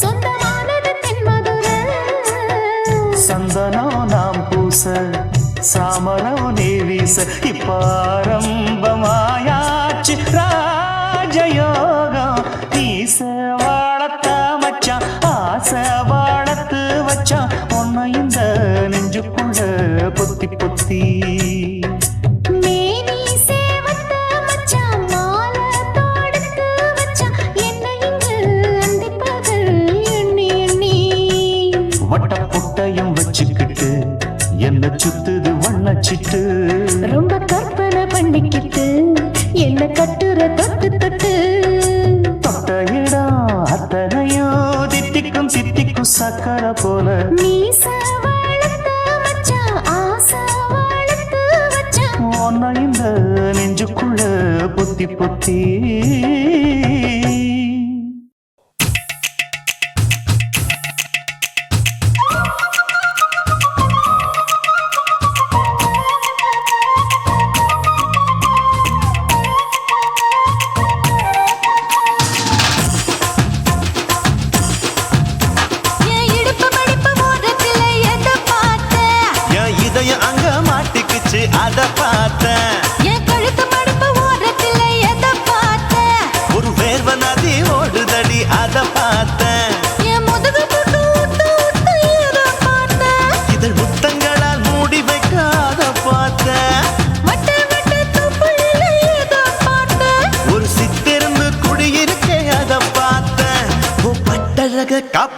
சொந்தமானது தென்மதுரை சந்தனம் நாம் பூச சாமரம் நீ வீச இப்ப ஆரம்பமாயாச்சு ராஜயோகம் நீச வளர்த்த மச்சான் ஆசை வளர்த்து வச்சான் உன்னை இந்த நெஞ்சுக்குள்ள பொத்தி பொத்தி மேனி சேவத்த மச்சான் மாலை தொடுத்து வச்சான் என்ன இங்கு அந்திப்பகல் எண்ணி எண்ணி வட்ட பொட்டையும் வச்சுக்கிட்டு என்ன சுத்துது வண்ணச்சிட்டு ரொம்ப கற்பனை பண்ணிக்கிட்டு என்ன கட்டுற தொட்டு தொட்டு தொட்ட இடம் அத்தனையும் தித்திக்கும் தித்திக்கும் சக்கரை போல மீச வளர்த்த மச்சான் ஆசை வளர்த்து வச்சான் உன்னை இந்த நெஞ்சுக்குள்ள பொத்தி பொத்தி என் இடுப்பு மடிப்பு ஓரத்துல எதை பார்த்த என் இதயம் அங்க மாட்டிக்குச்சு அத பார்த்தேன் என் கழுத்து மடிப்பு ஓரத்துல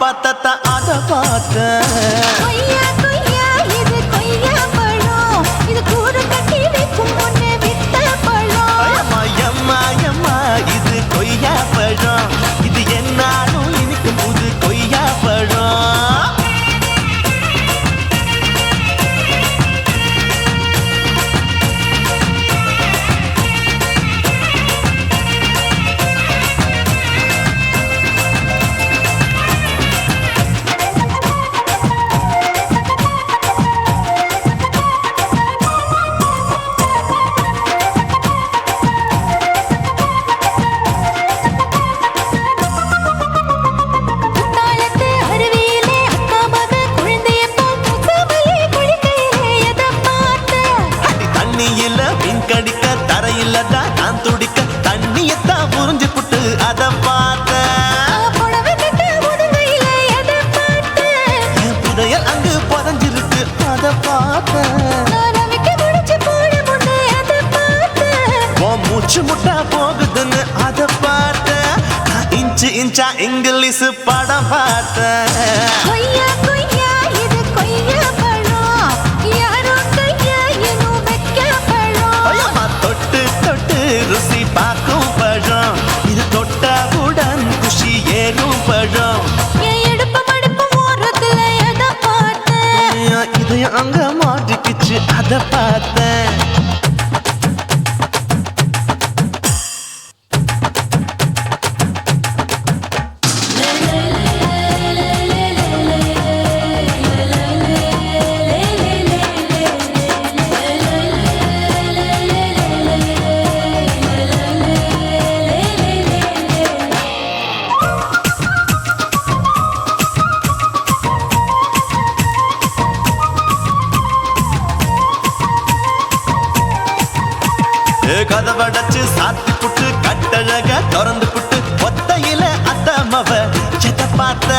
காப்பாத்தத்தான் அத பார்த்தேன். கொய்யா கொய்யா இது கொய்யா பழம், இது கூடு கட்டி வைக்கும் முன்னே விட்ட பழம். அம்மா எம்மா எம்மா இது கொய்யா பழம், இது என்னாலும் இனிக்கும் புது கொய்யா பழம். குத்தாலத்து அருவியிலே அக்கா மக குழந்தைய போல் முகமலே குளிக்கையிலே எதை பார்த்தேன்? அடி தண்ணியில மீன் கடிக்க தரையில தான் நான் துடிக்க தண்ணியத்தான் புரிஞ்சு புட்டு அத பார்த்தேன். புடவை கட்ட முதுகையிலே எதை பார்த்தேன்? என் புதையல் அங்கு புதஞ்சிருக்கு அத பார்த்தேன். நான் ரவிக்கு முடிச்சு போட முன்னே எதை பார்த்தேன்? உன் மூச்சு முட்டா போகுதுன்னு அத பார்த்தேன். நான் இன்ச்சு இன்ச்சா இங்கிலீஷ் படம் பார்த்தேன். கொய்யா கொய்யா இது கொய்யா பழம், யாரோ கையா இன்னும் வைக்க பழம். ஐயம்மா தொட்டு தொட்டு ருசி பார்க்கும் பழம், இது தொட்டாவுடன் குஷி ஏறும் பழம். என் இடுப்பு மடுப்பு ஓரத்துல எதை பார்த்தேன்? என் இதயம் அங்க மாட்டிக்கிச்சு அத பார்த்தேன். கதவடைச்சு சாத்தி புட்டு கட்டழக திறந்து புட்டு ஒத்தையில அத்தமவ செத்த பார்த்த.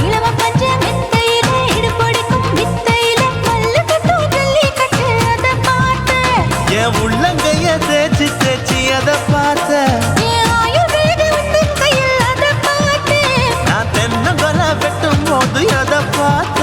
இளவ பஞ்ச மெத்தையிலே இடுப்படிக்கும் வித்தையிலே மல்லு கட்டும் ஜல்லி கட்டு அதை பார்த்தேன். என் உள்ளங்கைய தேய்ச்சி தேய்ச்சி அத பார்த்த. என் ஆயுர்வேத உந்தன் கையில் அதை பார்த்தேன். நான் தென்னங்கொலை வெட்டும் போது அத பார்த்த.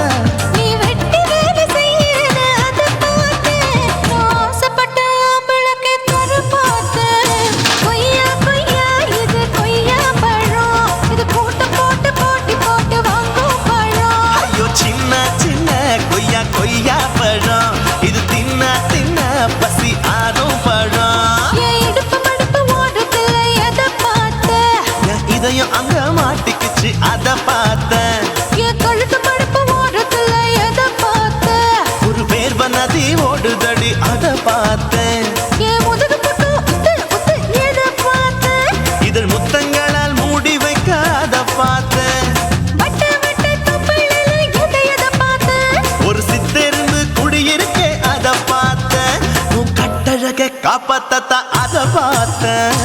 நீ வெட்டி வேலை செய்யறது அதை பார்த்தேன். நான் ஆசைப்பட்ட ஆம்பளுக்கு தர பார்த்தேன். கொய்யா கொய்யா இது கொய்யா பழம், இது கூட்டு போட்டு போட்டி போட்டு வாங்கும் பழம். ஐயோ சின்ன சின்ன கொய்யா கொய்யா பழம், இது தின்ன தின்ன பசி ஆறும் பழம். என் இடுப்பு மடுப்பு ஓரத்துல எதை பார்த்தேன்? என் இதயம் அங்க மாட்டிக்கிச்சு அத பார்த்தேன். என் கழுத்து மடுப்பு ஓரத்துல எதை பார்த்தேன்? ஒரு வேர்வ நதி ஓடுதடி அத பார்த்தேன். என் முதுகு புட்டு உத்து உத்து எதை பார்த்தேன்? இதழ் முத்தங்களால் மூடி வைக்க அத பார்த்தேன். வட்ட வட்ட தொப்பையில எதை பார்த்தேன்? ஒரு சித்தெருந்து குடியிருக்கே அத பார்த்தேன். உன் கட்டழக காப்பாத்தத்தான் அத பார்த்தேன்.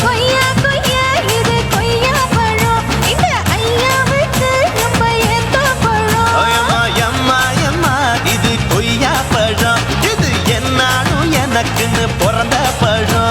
கொய்யா கொய்யா இது கொய்யா பழம், இந்த ஐயாவுக்கு ரொம்ப ஏத்த பழம். ஓயம்மா எம்மா எம்மா இது கொய்யா பழம், இது என்னாலும் எனக்குன்னு பிறந்த பழம்.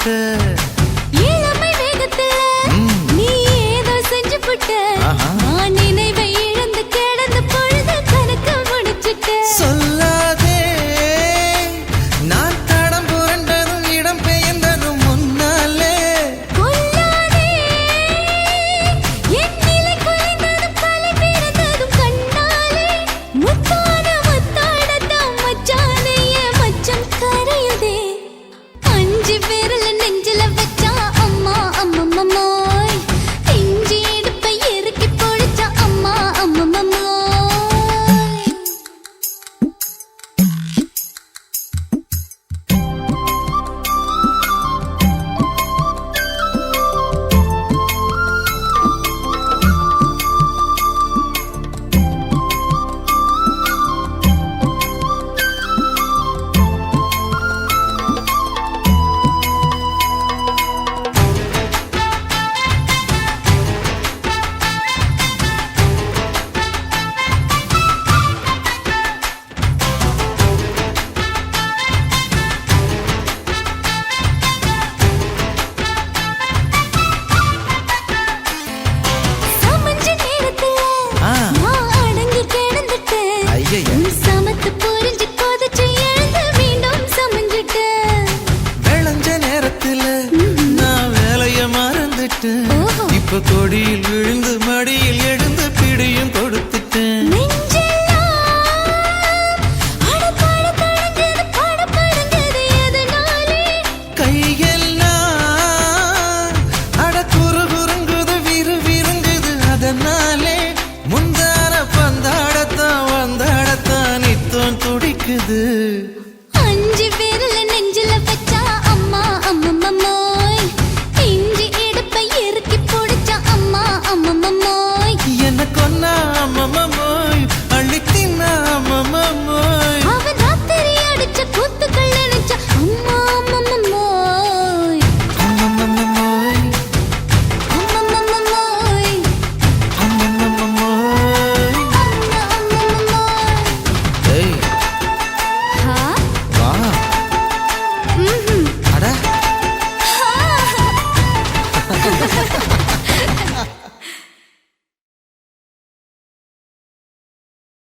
பார்த்த